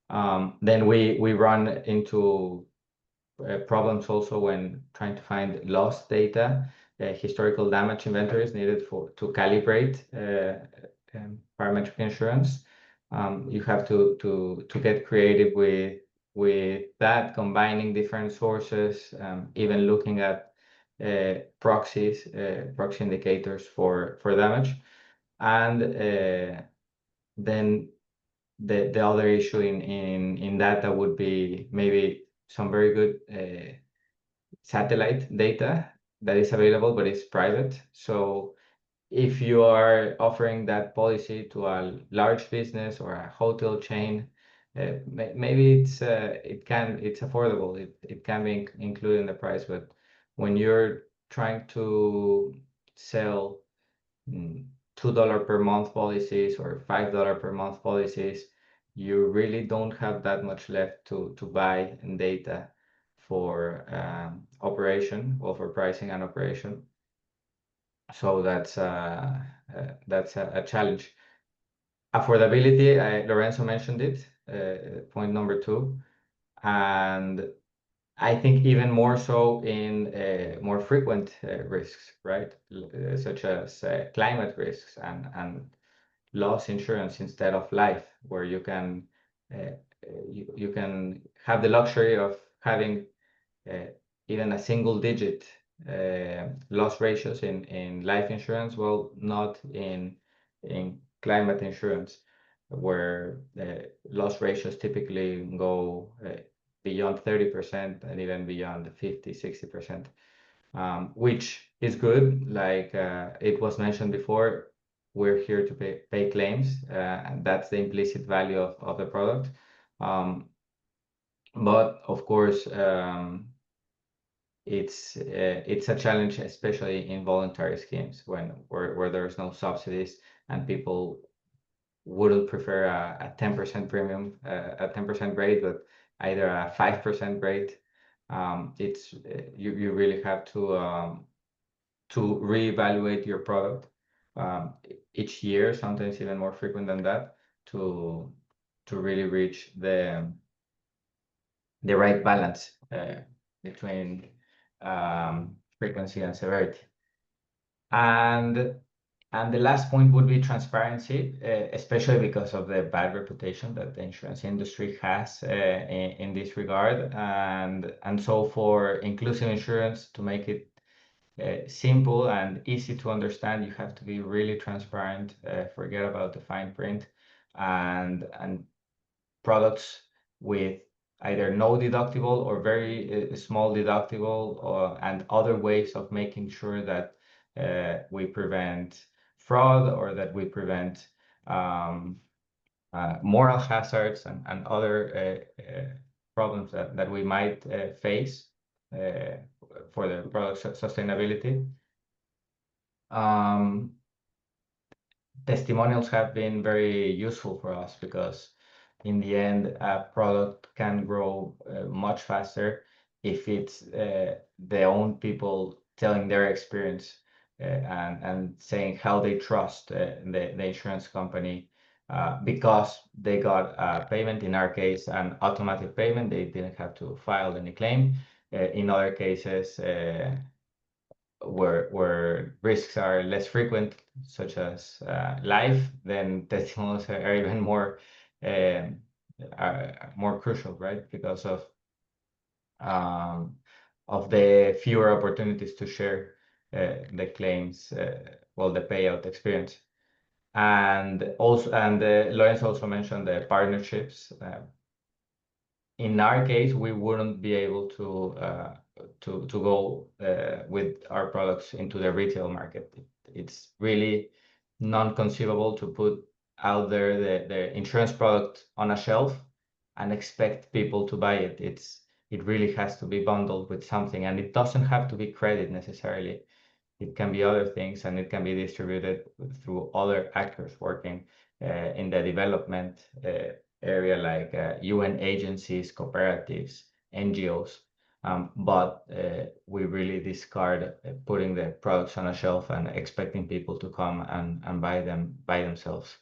Then we run into problems also when trying to find lost data, historical damage inventories needed to calibrate parametric insurance. You have to get creative with that, combining different sources, even looking at proxy indicators for damage. And then the other issue in data would be maybe some very good satellite data that is available, but it's private. So if you are offering that policy to a large business or a hotel chain, maybe it's affordable. It can be included in the price, but when you're trying to sell $2 per month policies or $5 per month policies, you really don't have that much left to buy in data for operation or for pricing and operation. So that's a challenge. Affordability, Lorenzo mentioned it, point number two, and I think even more so in more frequent risks, right? Such as climate risks and loss insurance instead of life, where you can you can have the luxury of having even a single digit loss ratios in life insurance. Well, not in climate insurance, where loss ratios typically go beyond 30% and even beyond 50, 60%, which is good. Like it was mentioned before, we're here to pay claims, and that's the implicit value of the product. But of course, it's a challenge, especially in voluntary schemes where there's no subsidies and people wouldn't prefer a 10% premium, a 10% rate, but either a 5% rate. It's you really have to reevaluate your product each year, sometimes even more frequent than that, to really reach the right balance between frequency and severity. And the last point would be transparency, especially because of the bad reputation that the insurance industry has in this regard. And so for inclusive insurance, to make it simple and easy to understand, you have to be really transparent, forget about the fine print, and products with either no deductible or very small deductible, and other ways of making sure that we prevent fraud, or that we prevent moral hazards and other problems that we might face for the product sustainability. Testimonials have been very useful for us, because in the end, a product can grow much faster if it's their own people telling their experience and saying how they trust the insurance company because they got a payment. In our case, an automatic payment. They didn't have to file any claim. In other cases, where risks are less frequent, such as life, then testimonials are even more crucial, right? Because of the fewer opportunities to share the claims, well, the payout experience. And also, Lorenzo also mentioned the partnerships. In our case, we wouldn't be able to go with our products into the retail market. It's really non-conceivable to put out there the insurance product on a shelf and expect people to buy it. It really has to be bundled with something, and it doesn't have to be credit necessarily. It can be other things, and it can be distributed through other actors working in the development area, like UN agencies, cooperatives, NGOs. But we really discard putting the products on a shelf and expecting people to come and buy them by themselves.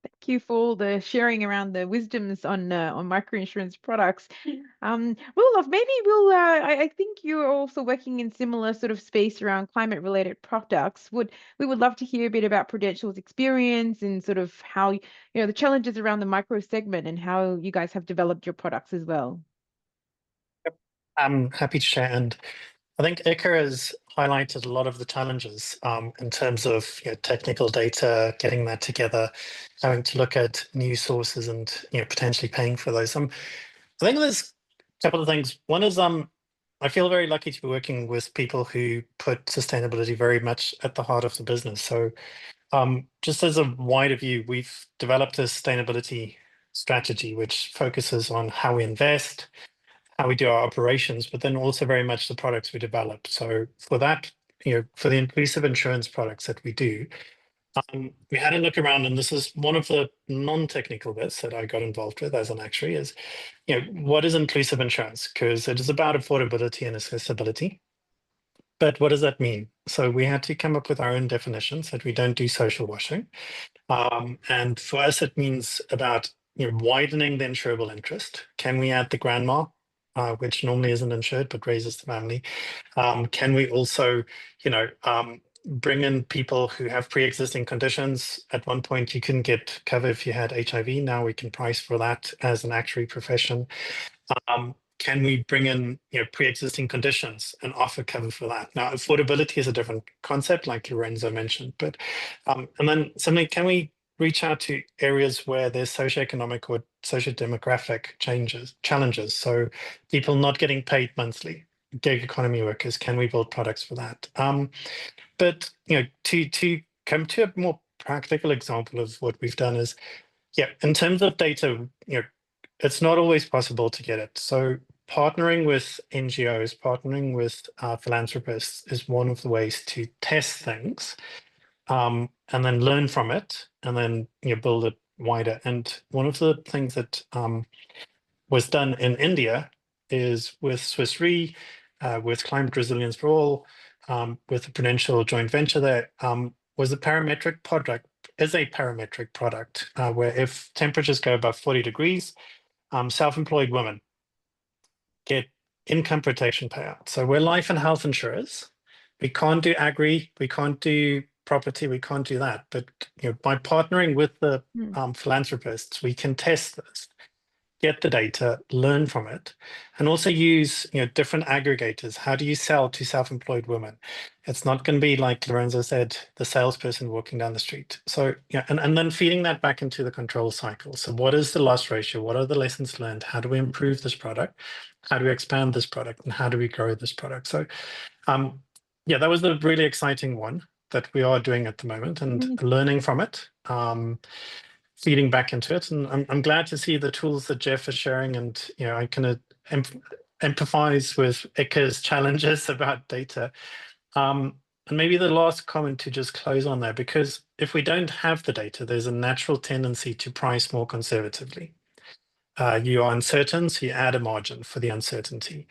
Thank you for all the sharing around the wisdoms on microinsurance products. Well, maybe we'll. I think you're also working in similar sort of space around climate-related products. We would love to hear a bit about Prudential's experience and sort of how the challenges around the micro segment and how you guys have developed your products as well. I'm happy to share, and I think Iker has highlighted a lot of the challenges in terms of technical data, getting that together, having to look at new sources, and potentially paying for those. I think there's a couple of things. One is I feel very lucky to be working with people who put sustainability very much at the heart of the business. So just as a wider view, we've developed a sustainability strategy which focuses on how we invest, how we do our operations, but then also very much the products we develop. So for that, for the inclusive insurance products that we do, we had a look around, and this is one of the non-technical bits that I got involved with as an actuary is, what is inclusive insurance? Because it is about affordability and accessibility. But what does that mean? So we had to come up with our own definitions that we don't do social washing. And for us, it means about widening the insurable interest. Can we add the grandma which normally isn't insured but raises the family? Can we also, bring in people who have pre-existing conditions? At one point, you couldn't get cover if you had HIV. Now we can price for that as an actuary profession. Can we bring in pre-existing conditions and offer cover for that? Now, affordability is a different concept, like Lorenzo mentioned, but and then something, can we reach out to areas where there's socioeconomic or socio-demographic challenges? So people not getting paid monthly, gig economy workers, can we build products for that? But to come to a more practical example of what we've done is, in terms of data, it's not always possible to get it. So partnering with NGOs, partnering with philanthropists is one of the ways to test things, and then learn from it, and then build it wider. And one of the things that was done in India is with Swiss Re, with Climate Resilience for All, with the Prudential joint venture there, was a parametric product, where if temperatures go above 40 degrees, self-employed women get income protection payout. So we're life and health insurers. We can't do agri, we can't do property, we can't do that. But by partnering with the philanthropists, we can test this, get the data, learn from it, and also use different aggregators. How do you sell to self-employed women? It's not going to be like Lorenzo said, the salesperson walking down the street. So and then feeding that back into the control cycle. So what is the loss ratio? What are the lessons learned? How do we improve this product? How do we expand this product? And how do we grow this product? So that was the really exciting one that we are doing at the moment, and learning from it. Feeding back into it, and I'm glad to see the tools that Jeff is sharing, and I can empathize with Ika's challenges about data. And maybe the last comment to just close on there, because if we don't have the data, there's a natural tendency to price more conservatively. You are uncertain, so you add a margin for the uncertainty.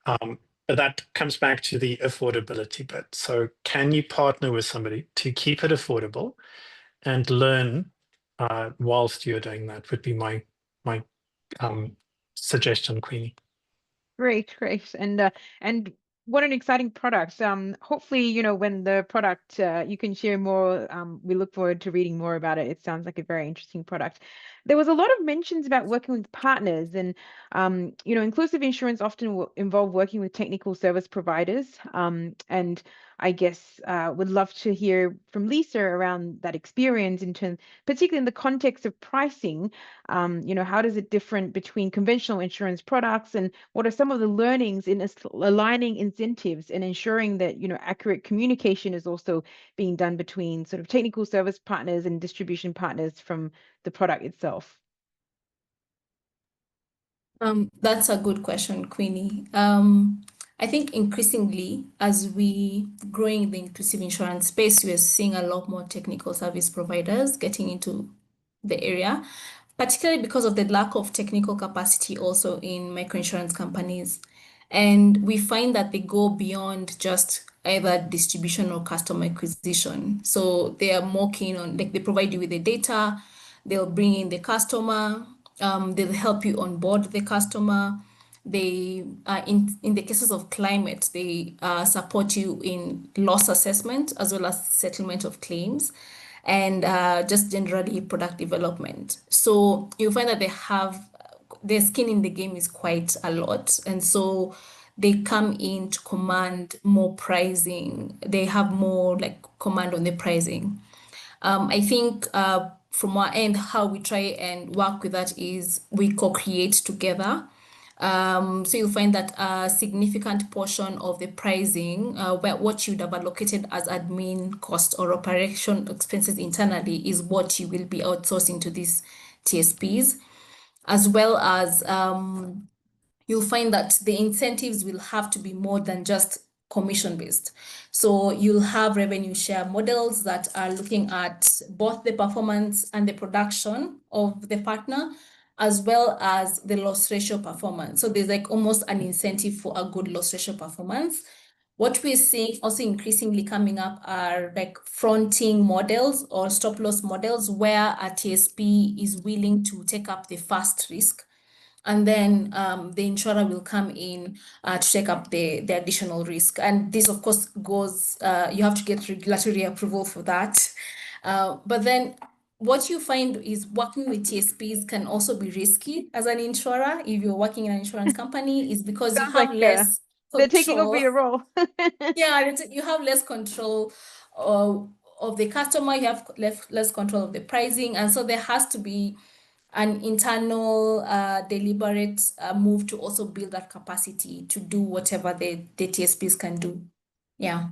But that comes back to the affordability bit. So can you partner with somebody to keep it affordable and learn whilst you're doing that? Would be my suggestion, Queenie. Great. And what an exciting product. Hopefully, when the product, you can share more. We look forward to reading more about it. It sounds like a very interesting product. There was a lot of mentions about working with partners, and inclusive insurance often will involve working with technical service providers. And I guess would love to hear from Lisa around that experience particularly in the context of pricing. How does it differ between conventional insurance products, and what are some of the learnings in aligning incentives and ensuring that accurate communication is also being done between sort of technical service partners and distribution partners from the product itself? That's a good question, Queenie. I think increasingly, as we growing the inclusive insurance space, we are seeing a lot more technical service providers getting into the area, particularly because of the lack of technical capacity also in microinsurance companies. And we find that they go beyond just either distribution or customer acquisition. So they are more keen on, like, they provide you with the data, they'll bring in the customer, they'll help you onboard the customer. They in the cases of climate, they support you in loss assessment as well as settlement of claims, and just generally product development. So you find that their skin in the game is quite a lot, and so they come in to command more pricing. They have more command on the pricing. I think from our end, how we try and work with that is we co-create together. So you'll find that a significant portion of the pricing, what you'd have allocated as admin cost or operation expenses internally, is what you will be outsourcing to these TSPs, as well as you'll find that the incentives will have to be more than just commission-based. So you'll have revenue share models that are looking at both the performance and the production of the partner, as well as the loss ratio performance. So there's almost an incentive for a good loss ratio performance. What we're seeing also increasingly coming up are fronting models or stop loss models where a TSP is willing to take up the first risk and then the insurer will come in to take up the additional risk. And this, of course, goes, you have to get regulatory approval for that. But then what you find is working with TSPs can also be risky as an insurer if you're working in an insurance company, is because you Sounds have like less they're taking over control. your role. Yeah, you have less control of the customer, you have less control of the pricing, and so there has to be an internal deliberate move to also build that capacity to do whatever the TSPs can do. Yeah.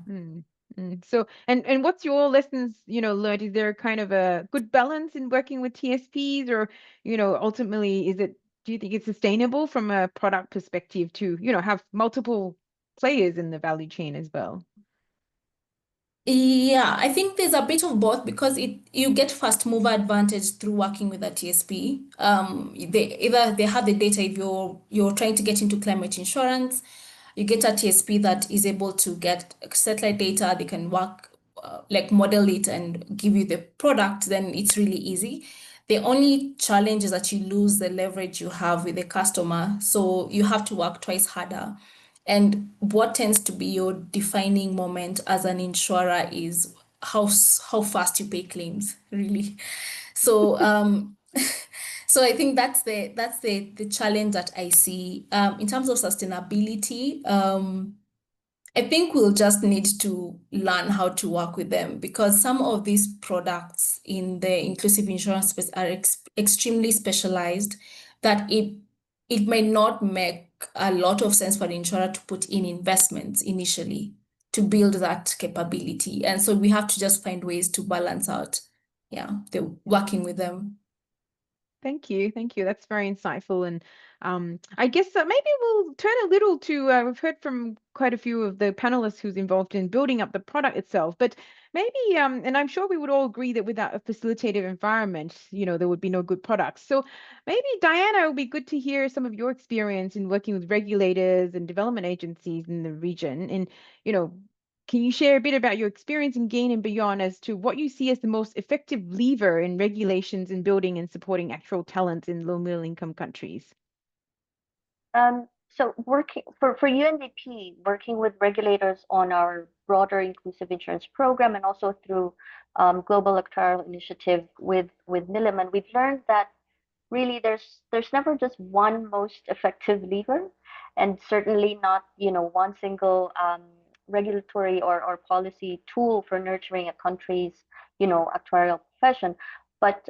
So, and what's your lessons, learned? Is there kind of a good balance in working with TSPs, or, ultimately, do you think it's sustainable from a product perspective to, have multiple players in the value chain as well? Yeah, I think there's a bit of both, because you get first mover advantage through working with a TSP. They have the data. If you're trying to get into climate insurance, you get a TSP that is able to get satellite data. They can work like model it and give you the product. Then it's really easy. The only challenge is that you lose the leverage you have with the customer, so you have to work twice harder. And what tends to be your defining moment as an insurer is how fast you pay claims, really. So so I think that's the challenge that I see. In terms of sustainability, I think we'll just need to learn how to work with them, because some of these products in the inclusive insurance space are extremely specialized, that it may not make a lot of sense for the insurer to put in investments initially to build that capability. And so we have to just find ways to balance out, the working with them. Thank you. That's very insightful. And I guess that maybe we'll turn a little to, we've heard from quite a few of the panelists who's involved in building up the product itself, but maybe, and I'm sure we would all agree that without a facilitative environment, there would be no good products. So maybe, Diana, it would be good to hear some of your experience in working with regulators and development agencies in the region. And, can you share a bit about your experience in GAIN and beyond as to what you see as the most effective lever in regulations in building and supporting actual talent in low middle income countries? So working for UNDP, working with regulators on our broader inclusive insurance program, and also through Global Actuarial Initiative with Milliman, we've learned that really there's never just one most effective lever, and certainly not one single regulatory or policy tool for nurturing a country's actuarial profession. But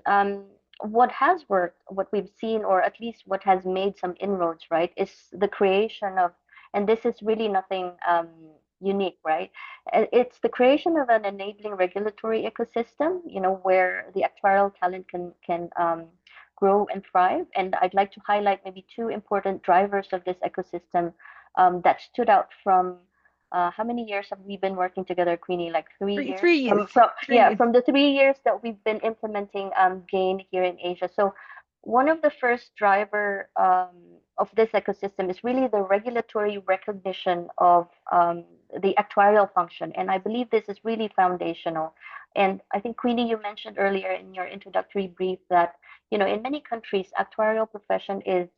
what has worked, what we've seen, or at least what has made some inroads, right, is the creation of, and this is really nothing unique, right? It's the creation of an enabling regulatory ecosystem, where the actuarial talent can grow and thrive. And I'd like to highlight maybe two important drivers of this ecosystem that stood out from how many years have we been working together, Queenie? Like 3 years? 3 years. From the 3 years that we've been implementing GAIN here in Asia. So one of the first driver of this ecosystem is really the regulatory recognition of the actuarial function. And I believe this is really foundational. And I think, Queenie, you mentioned earlier in your introductory brief that, in many countries, actuarial profession is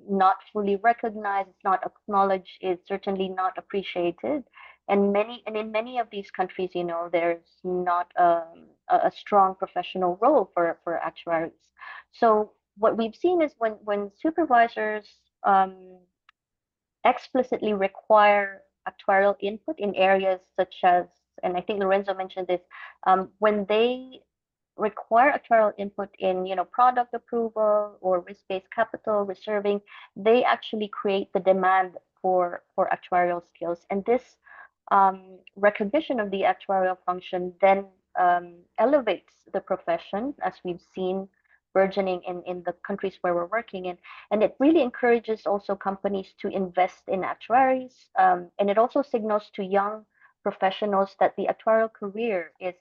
not fully recognized, it's not acknowledged, it's certainly not appreciated. And in many of these countries, there's not a strong professional role for actuaries. So what we've seen is when supervisors explicitly require actuarial input in areas such as, and I think Lorenzo mentioned this, when they require actuarial input in product approval or risk-based capital reserving, they actually create the demand for actuarial skills. And this recognition of the actuarial function then elevates the profession, as we've seen burgeoning in the countries where we're working in. And it really encourages also companies to invest in actuaries. And it also signals to young professionals that the actuarial career is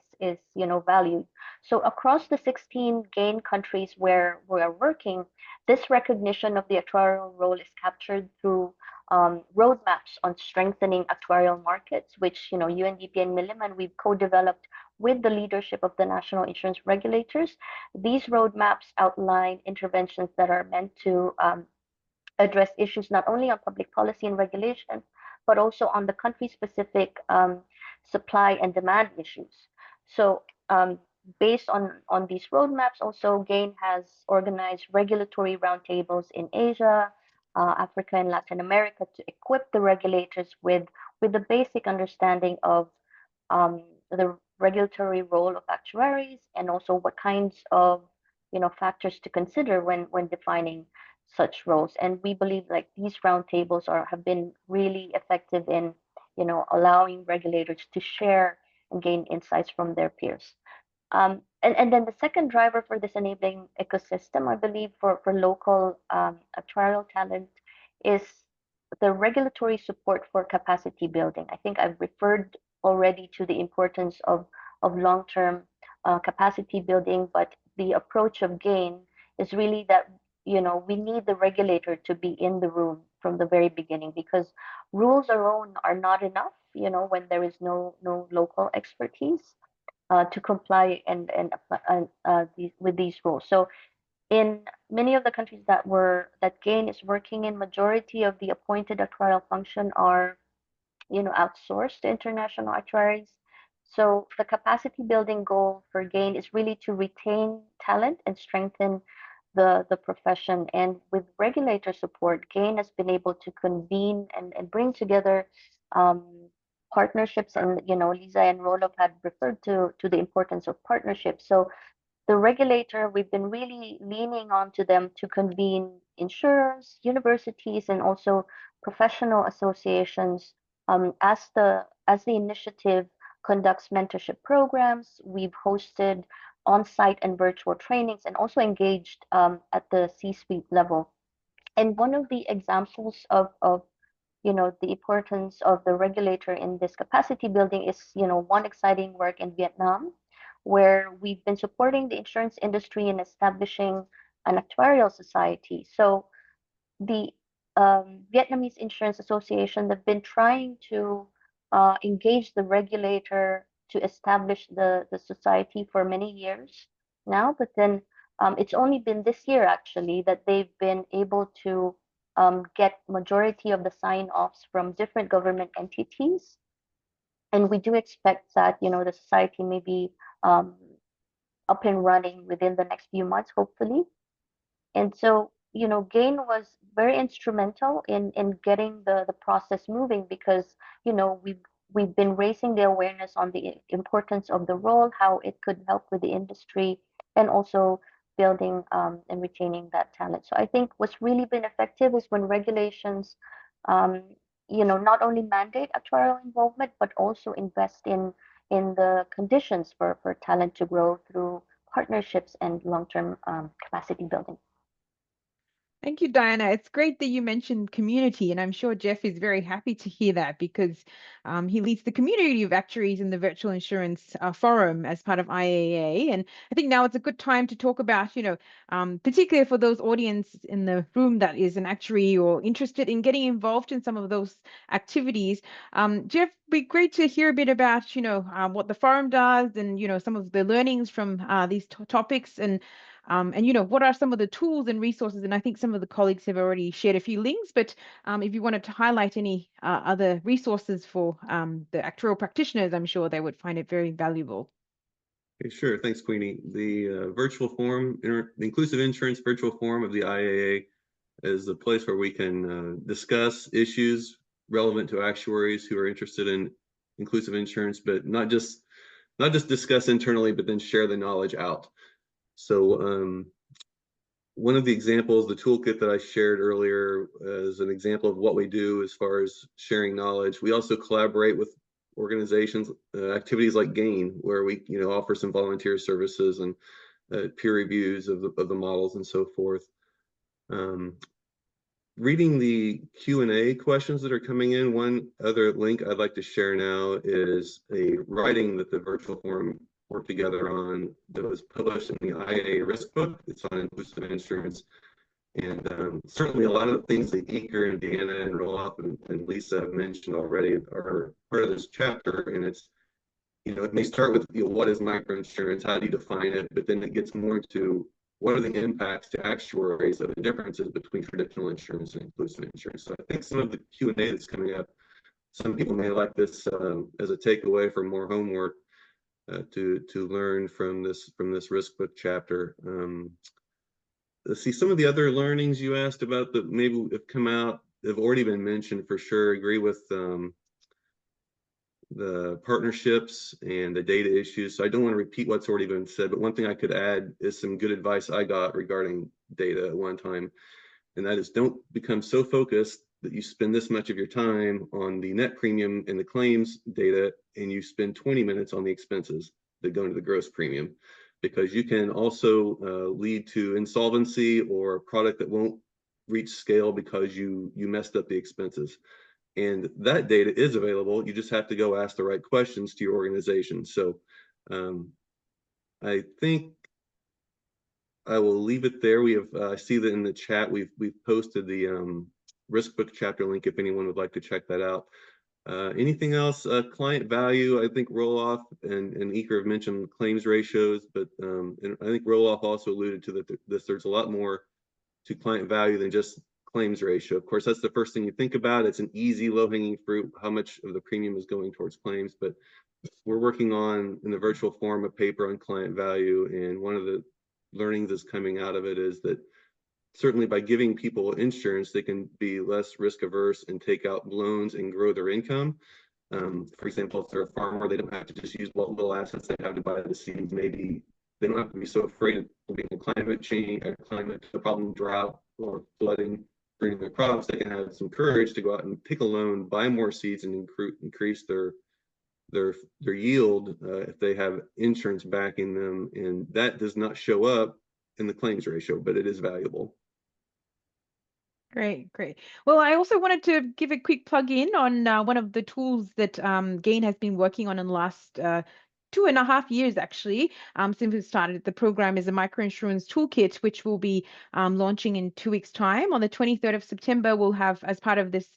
valued. So across the 16 GAIN countries where we are working, this recognition of the actuarial role is captured through roadmaps on strengthening actuarial markets, which UNDP and Milliman, we've co-developed with the leadership of the national insurance regulators. These roadmaps outline interventions that are meant to address issues not only on public policy and regulation, but also on the country-specific supply and demand issues. So based on these roadmaps, also GAIN has organized regulatory roundtables in Asia, Africa, and Latin America to equip the regulators with the basic understanding of the regulatory role of actuaries and also what kinds of factors to consider when defining such roles. And we believe like these roundtables have been really effective in allowing regulators to share and gain insights from their peers. And then the second driver for this enabling ecosystem, I believe, for local actuarial talent is the regulatory support for capacity building. I think I've referred already to the importance of long-term capacity building, but the approach of GAIN is really that we need the regulator to be in the room from the very beginning, because rules alone are not enough, when there is no local expertise to comply with these rules. So in many of the countries that GAIN is working in, majority of the appointed actuarial function are outsourced to international actuaries. So the capacity building goal for GAIN is really to retain talent and strengthen the profession. And with regulator support, GAIN has been able to convene and bring together partnerships. And Lisa and Roloff had referred to the importance of partnerships. So the regulator, we've been really leaning on to them to convene insurers, universities, and also professional associations. As the initiative conducts mentorship programs, we've hosted on-site and virtual trainings, and also engaged at the C-suite level. And one of the examples of the importance of the regulator in this capacity building is one exciting work in Vietnam, where we've been supporting the insurance industry in establishing an actuarial society. So the Vietnamese Insurance Association, they've been trying to engage the regulator to establish the society for many years now, but then it's only been this year actually that they've been able to get majority of the sign-offs from different government entities. And we do expect that the society may be up and running within the next few months, hopefully. And so GAIN was very instrumental in getting the process moving, because we've been raising the awareness on the importance of the role, how it could help with the industry, and also building and retaining that talent. So I think what's really been effective is when regulations not only mandate actuarial involvement, but also invest in the conditions for talent to grow through partnerships and long-term capacity building. Thank you, Diana. It's great that you mentioned community, and I'm sure Jeff is very happy to hear that, because he leads the community of actuaries in the Virtual Insurance Forum as part of IAA. And I think now it's a good time to talk about, particularly for those audience in the room that is an actuary or interested in getting involved in some of those activities. Jeff, it'd be great to hear a bit about, what the forum does, and, some of the learnings from these topics, and what are some of the tools and resources. And I think some of the colleagues have already shared a few links, but if you wanted to highlight any other resources for the actuarial practitioners, I'm sure they would find it very valuable. Okay, sure. Thanks, Queenie. The virtual forum, the Inclusive Insurance Virtual Forum of the IAA, is a place where we can discuss issues relevant to actuaries who are interested in inclusive insurance, but not just discuss internally, but then share the knowledge out. So one of the examples, the toolkit that I shared earlier, is an example of what we do as far as sharing knowledge. We also collaborate with organizations, activities like GAIN, where we offer some volunteer services and peer reviews of the models and so forth. Reading the Q&A questions that are coming in, one other link I'd like to share now is a writing that the virtual forum worked together on that was published in the IAA risk book. It's on inclusive insurance. And certainly a lot of the things that Iker and Deanna and Roloff and Lisa have mentioned already are part of this chapter. And it's it may start with, what is microinsurance? How do you define it? But then it gets more into what are the impacts to actuaries of the differences between traditional insurance and inclusive insurance. So I think some of the Q&A that's coming up, some people may like this as a takeaway for more homework to learn from this risk book chapter. Let's see, some of the other learnings you asked about that maybe have come out have already been mentioned for sure. Agree with the partnerships and the data issues. So I don't want to repeat what's already been said, but one thing I could add is some good advice I got regarding data at one time. And that is, don't become so focused that you spend this much of your time on the net premium and the claims data, and you spend 20 minutes on the expenses that go into the gross premium, because you can also lead to insolvency or a product that won't reach scale because you messed up the expenses. And that data is available. You just have to go ask the right questions to your organization. So I think I will leave it there. We have, I see that in the chat, we've posted the risk book chapter link if anyone would like to check that out. Anything else? Client value, I think Roloff and Eker have mentioned claims ratios, but and I think Roloff also alluded to that there's a lot more to client value than just claims ratio. Of course, that's the first thing you think about. It's an easy low-hanging fruit, how much of the premium is going towards claims, but we're working on, in the virtual form, a paper on client value, and one of the learnings that's coming out of it is that certainly by giving people insurance, they can be less risk averse and take out loans and grow their income. For example, if they're a farmer, they don't have to just use what little assets they have to buy the seeds. Maybe they don't have to be so afraid of being a climate change, a problem, drought, or flooding during their crops. They can have some courage to go out and take a loan, buy more seeds, and increase their yield if they have insurance backing them. And that does not show up in the claims ratio, but it is valuable. Great, great. Well, I also wanted to give a quick plug in on one of the tools that GAIN has been working on in the last 2.5 years, actually, since we started the program, is a microinsurance toolkit, which will be launching in 2 weeks' time. On the 23rd of September, we'll have, as part of this,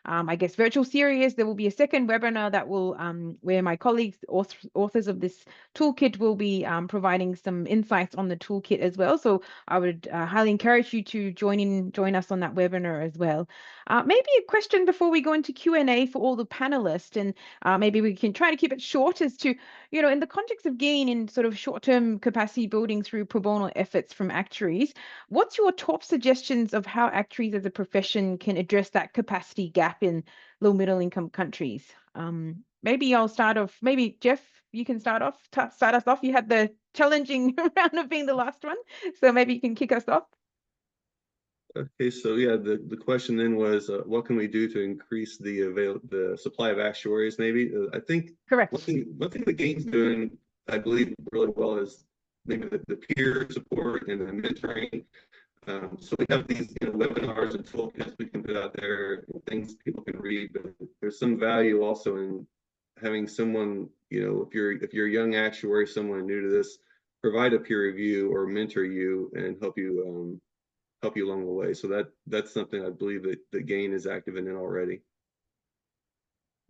I guess, virtual series, there will be a second webinar that will, where my colleagues, authors of this toolkit, will be providing some insights on the toolkit as well. So I would highly encourage you to join us on that webinar as well. Maybe a question before we go into Q&A for all the panelists, and maybe we can try to keep it short, as to, in the context of GAIN in sort of short-term capacity building through pro bono efforts from actuaries, what's your top suggestions of how actuaries as a profession can address that capacity gap in low middle income countries? Maybe I'll start off. Maybe Jeff, you can start us off. You had the challenging round of being the last one, so maybe you can kick us off. Okay, so yeah, the question then was, what can we do to increase the supply of actuaries? Maybe I think Correct. one thing the GAIN's doing, I believe, really well is maybe the peer support and the mentoring. So we have these webinars and toolkits we can put out there, things people can read, but there's some value also in having someone, if you're a young actuary, someone new to this, provide a peer review or mentor you and help you along the way. So that's something I believe that GAIN is active in it already.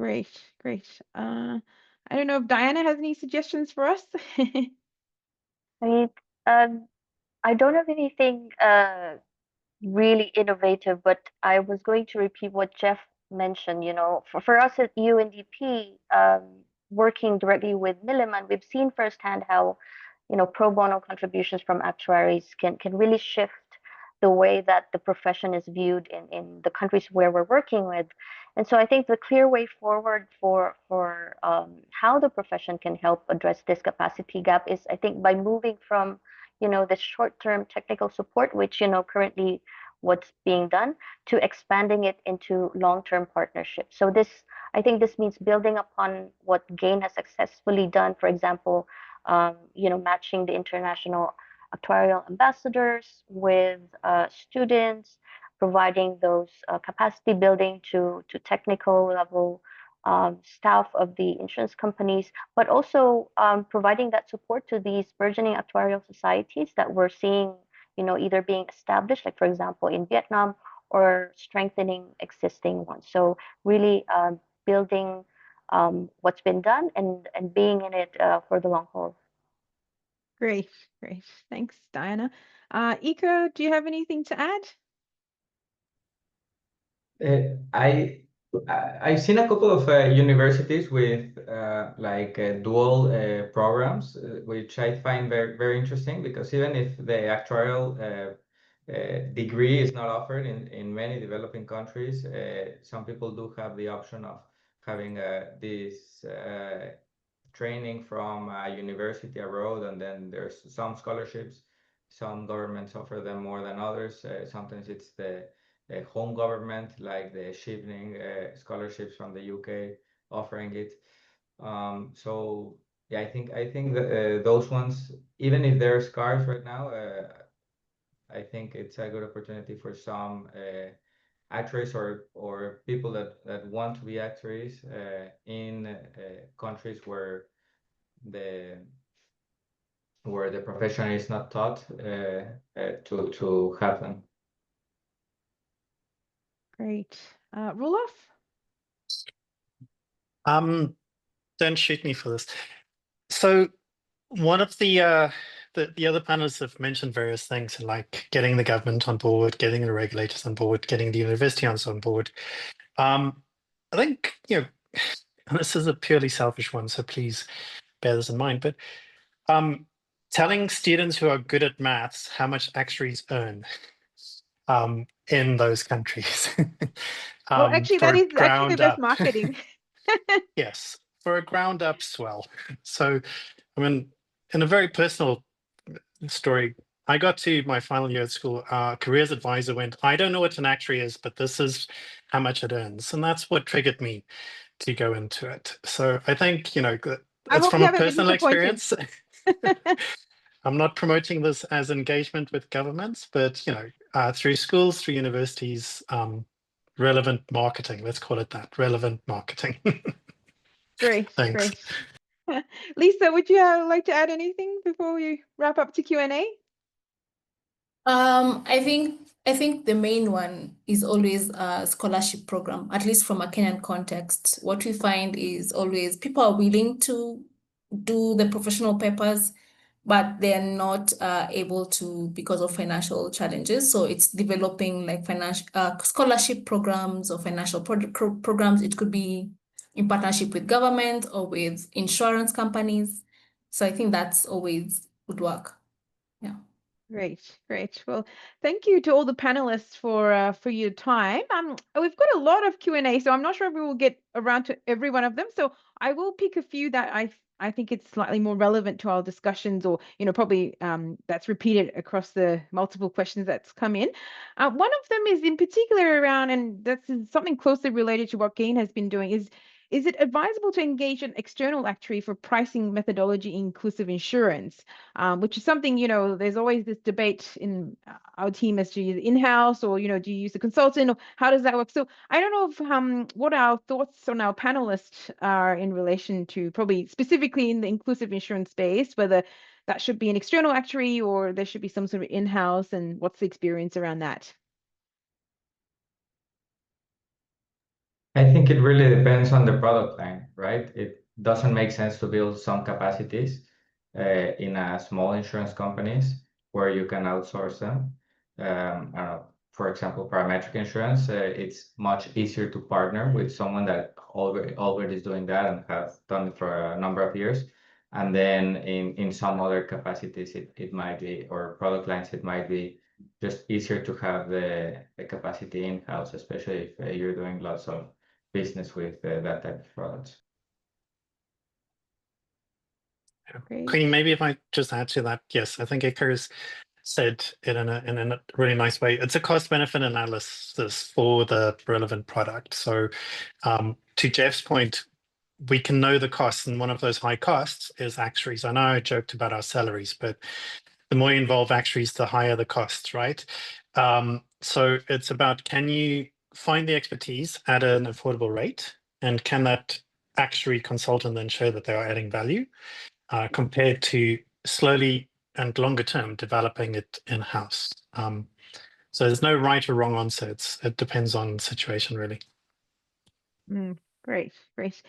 Great, great. I don't know if Diana has any suggestions for us. I don't have anything really innovative, but I was going to repeat what Jeff mentioned. For us at UNDP, working directly with Milliman, we've seen firsthand how, pro bono contributions from actuaries can really shift the way that the profession is viewed in the countries where we're working with. And so I think the clear way forward for how the profession can help address this capacity gap is, I think, by moving from the short-term technical support, which currently what's being done, to expanding it into long-term partnerships. So I think this means building upon what GAIN has successfully done. For example, matching the international actuarial ambassadors with students, providing those capacity building to technical level staff of the insurance companies, but also providing that support to these burgeoning actuarial societies that we're seeing, either being established, like for example in Vietnam, or strengthening existing ones. So really building what's been done and being in it for the long haul. Great, great. Thanks, Diana. Ika, do you have anything to add? I've seen a couple of universities with dual programs, which I find very, very interesting, because even if the actuarial degree is not offered in many developing countries, some people do have the option of having this training from a university abroad, and then there's some scholarships. Some governments offer them more than others. Sometimes it's the home government, like the Shivning scholarships from the UK, offering it. So yeah, I think that, those ones, even if they're scarce right now, I think it's a good opportunity for some actuaries or people that want to be actuaries in countries where the profession is not taught to have them. Great. Roelof? Don't shoot me for this. So one of the other panelists have mentioned various things, like getting the government on board, getting the regulators on board, getting the university on board. I think, and this is a purely selfish one, so please bear this in mind, but telling students who are good at maths how much actuaries earn in those countries. Well, actually, that is actually the best marketing. Yes, for a ground up swell. So, I mean, in a very personal story, I got to my final year at school, our careers advisor went, I don't know what an actuary is, but this is how much it earns. And that's what triggered me to go into it. So I think, it's from a personal experience. I'm not promoting this as engagement with governments, but, through schools, through universities, relevant marketing, let's call it that, relevant marketing. Great, Thanks. great. Lisa, would you like to add anything before we wrap up to Q&A? I think the main one is always a scholarship program, at least from a Kenyan context. What we find is always people are willing to do the professional papers, but they're not able to because of financial challenges. So it's developing like financial scholarship programs or financial programs. It could be in partnership with government or with insurance companies. So I think that's always would work. Yeah. Great, great. Well, thank you to all the panelists for your time. We've got a lot of Q&A, so I'm not sure if we will get around to every one of them. So I will pick a few that I think it's slightly more relevant to our discussions, or probably that's repeated across the multiple questions that's come in. One of them is in particular around, and that's something closely related to what GAIN has been doing, is it advisable to engage an external actuary for pricing methodology inclusive insurance? Which is something, there's always this debate in our team as to use in-house, or, do you use a consultant, or how does that work? So I don't know if what our thoughts on our panelists are in relation to probably specifically in the inclusive insurance space, whether that should be an external actuary or there should be some sort of in-house, and what's the experience around that? I think it really depends on the product line, right? It doesn't make sense to build some capacities in a small insurance companies where you can outsource them. For example, parametric insurance, it's much easier to partner with someone that already is doing that and has done it for a number of years. And then in some other capacities, it might be, or product lines, it might be just easier to have the capacity in-house, especially if you're doing lots of business with that type of products. Great. Queenie, maybe if I just add to that, yes, I think Ika's said it in a really nice way. It's a cost-benefit analysis for the relevant product. So to Jeff's point, we can know the costs, and one of those high costs is actuaries. I know I joked about our salaries, but the more you involve actuaries, the higher the costs, right? So it's about, can you find the expertise at an affordable rate, and can that actuary consultant then show that they are adding value compared to slowly and longer term developing it in-house. So there's no right or wrong answer. It depends on the situation, really. Great, great.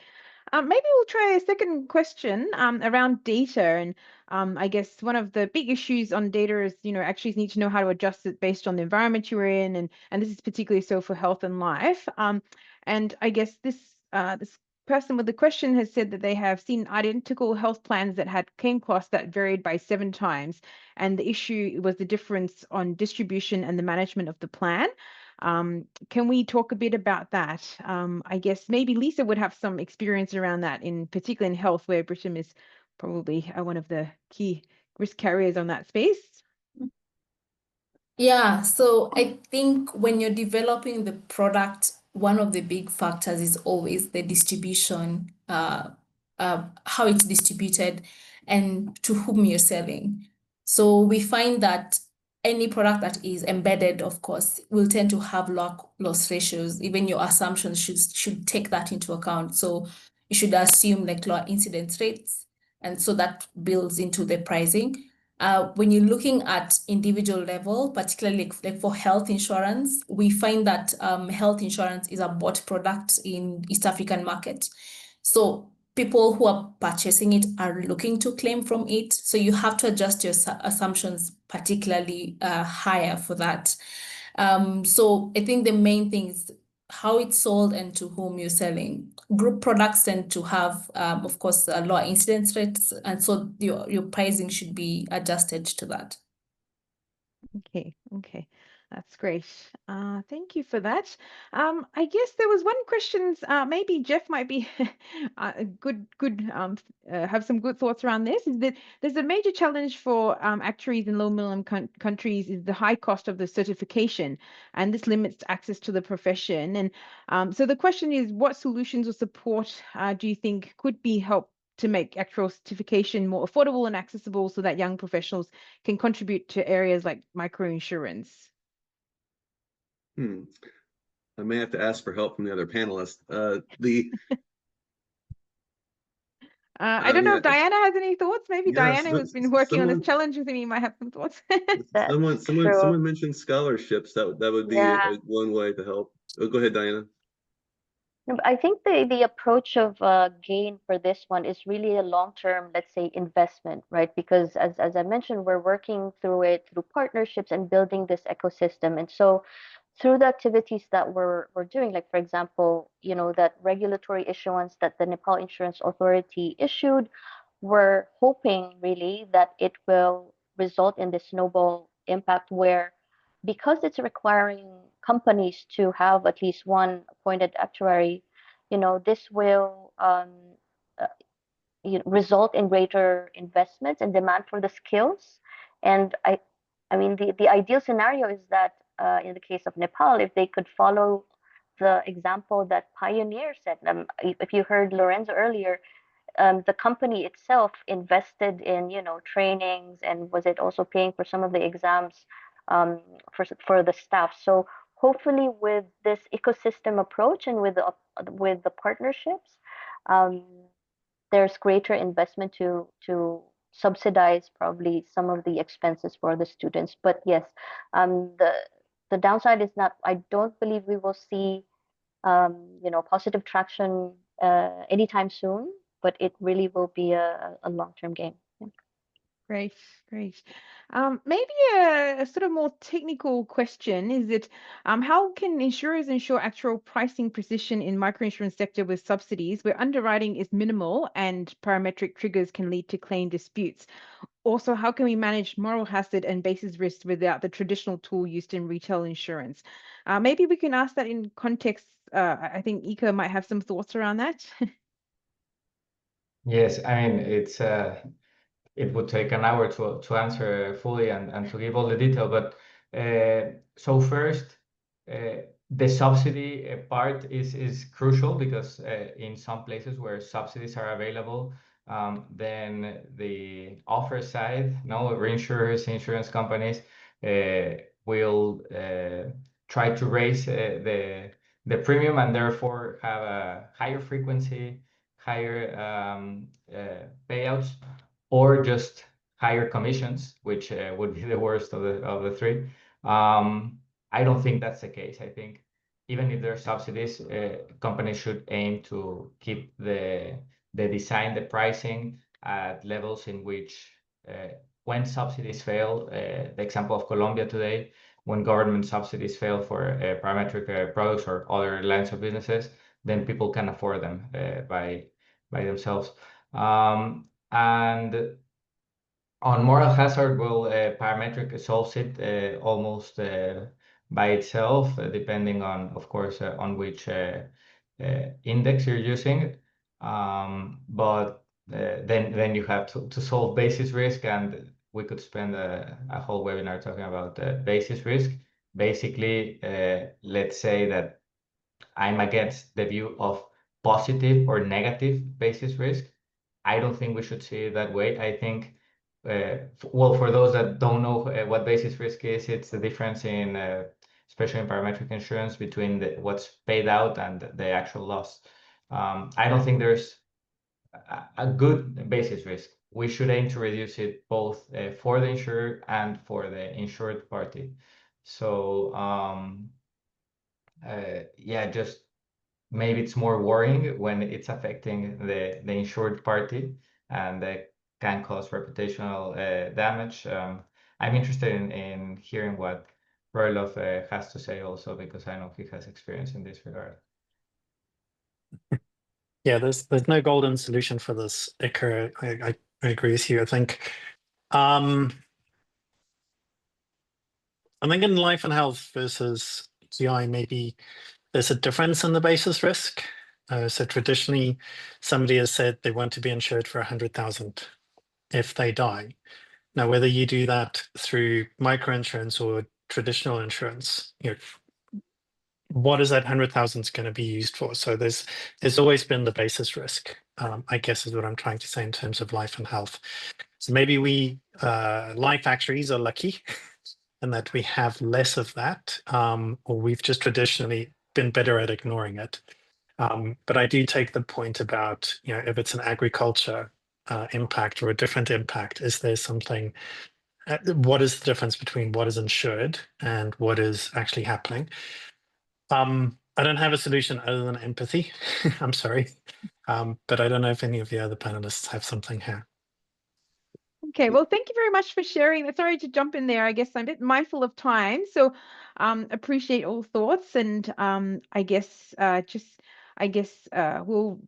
Maybe we'll try a second question around data. And I guess one of the big issues on data is, actuaries need to know how to adjust it based on the environment you're in. And this is particularly so for health and life. And I guess this person with the question has said that they have seen identical health plans that had claim costs that varied by 7 times. And the issue was the difference on distribution and the management of the plan. Can we talk a bit about that? I guess maybe Lisa would have some experience around that, in particular in health, where Britain is probably one of the key risk carriers on that space. Yeah, so I think when you're developing the product, one of the big factors is always the distribution, how it's distributed and to whom you're selling. So we find that any product that is embedded, of course, will tend to have loss ratios. Even your assumptions should take that into account. So you should assume like lower incidence rates, and so that builds into the pricing. When you're looking at individual level, particularly like for health insurance, we find that health insurance is a bought product in East African market. So people who are purchasing it are looking to claim from it. So you have to adjust your assumptions particularly higher for that. So I think the main thing is how it's sold and to whom you're selling. Group products tend to have, of course, lower incidence rates, and so your pricing should be adjusted to that. Okay, that's great. Thank you for that. I guess there was one question. Maybe Jeff might be have some good thoughts around this. Is that there's a major challenge for actuaries in low middle income countries is the high cost of the certification, and this limits access to the profession. And so the question is, what solutions or support do you think could be helped to make actuarial certification more affordable and accessible so that young professionals can contribute to areas like microinsurance? I may have to ask for help from the other panelists. I don't know yeah, if Diana has any thoughts. Maybe yeah, Diana, who's been working on this someone, challenge with me, might have some thoughts. That's true. someone mentioned scholarships. That would be Yeah. one way to help. Oh, go ahead, Diana. No, but I think the approach of GAIN for this one is really a long-term, let's say, investment, right? Because as I mentioned, we're working through it through partnerships and building this ecosystem. And so through the activities that we're doing, like for example, that regulatory issuance that the Nepal Insurance Authority issued, we're hoping really that it will result in this snowball impact where, because it's requiring companies to have at least one appointed actuary, this will uh, result in greater investments and demand for the skills. And I mean, the ideal scenario is that in the case of Nepal, if they could follow the example that Pioneer set, if you heard Lorenzo earlier, the company itself invested in trainings, and was it also paying for some of the exams for the staff. So hopefully with this ecosystem approach and with the partnerships, um, there's greater investment to subsidize probably some of the expenses for the students. But yes, the downside is not, I don't believe we will see positive traction anytime soon, but it really will be a long-term game. Yeah. Great, great. Maybe a sort of more technical question is that how can insurers ensure actual pricing precision in microinsurance sector with subsidies where underwriting is minimal and parametric triggers can lead to claim disputes? Also, how can we manage moral hazard and basis risk without the traditional tool used in retail insurance? Maybe we can ask that in context. I think Ika might have some thoughts around that. Yes, I mean, it would take an hour to answer fully and to give all the detail. But so first, the subsidy part is crucial because in some places where subsidies are available, then the offer side, reinsurers, insurance companies will try to raise the premium and therefore have a higher frequency, higher payouts, or just higher commissions, which would be the worst of the three. I don't think that's the case. I think even if there are subsidies, companies should aim to keep the design, the pricing at levels in which when subsidies fail, the example of Colombia today, when government subsidies fail for parametric products or other lines of businesses, then people can afford them by themselves. And on moral hazard, well, parametric solves it almost by itself, depending on, of course, on which index you're using. But then you have to solve basis risk, and we could spend a whole webinar talking about basis risk. Basically, let's say that I'm against the view of positive or negative basis risk. I don't think we should see it that way. I think, well, for those that don't know what basis risk is, it's the difference in, especially in parametric insurance, between what's paid out and the actual loss. I don't think there's a good basis risk. We should aim to reduce it both for the insurer and for the insured party. So yeah, just maybe it's more worrying when it's affecting the insured party and can cause reputational damage. I'm interested in hearing what Royalov has to say also, because I know he has experience in this regard. Yeah, there's no golden solution for this, Iker. I agree with you. I think in life and health versus GI, maybe there's a difference in the basis risk. So traditionally, somebody has said they want to be insured for 100,000 if they die. Now, whether you do that through microinsurance or traditional insurance, what is that 100,000 going to be used for? So there's always been the basis risk, I guess is what I'm trying to say in terms of life and health. So maybe we life actuaries are lucky and that we have less of that, or we've just traditionally been better at ignoring it. But I do take the point about, if it's an agriculture impact or a different impact, is there something, what is the difference between what is insured and what is actually happening? I don't have a solution other than empathy. I'm sorry. But I don't know if any of the other panelists have something here. Okay, well, thank you very much for sharing. Sorry to jump in there. I guess I'm a bit mindful of time, so appreciate all thoughts, and I guess we'll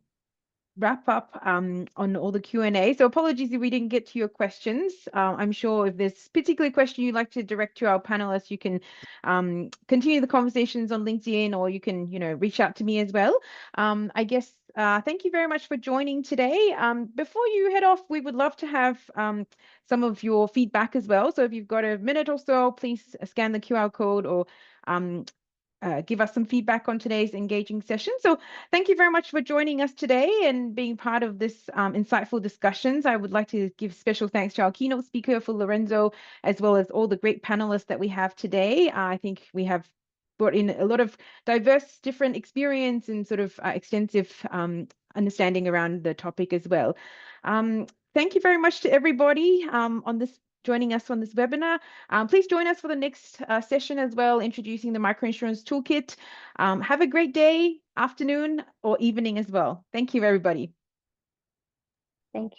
wrap up on all the Q&A. So apologies if we didn't get to your questions. I'm sure if there's a particular question you'd like to direct to our panelists, you can continue the conversations on LinkedIn, or you can, reach out to me as well. I guess thank you very much for joining today. Before you head off, we would love to have some of your feedback as well. So if you've got a minute or so, please scan the QR code or give us some feedback on today's engaging session. So thank you very much for joining us today and being part of this insightful discussions. I would like to give special thanks to our keynote speaker, for Lorenzo, as well as all the great panelists that we have today. I think we have brought in a lot of diverse, different experience and sort of extensive understanding around the topic as well. Thank you very much to everybody joining us on this webinar. Please join us for the next session as well, introducing the Microinsurance Toolkit. Have a great day, afternoon, or evening as well. Thank you, everybody. Thank you.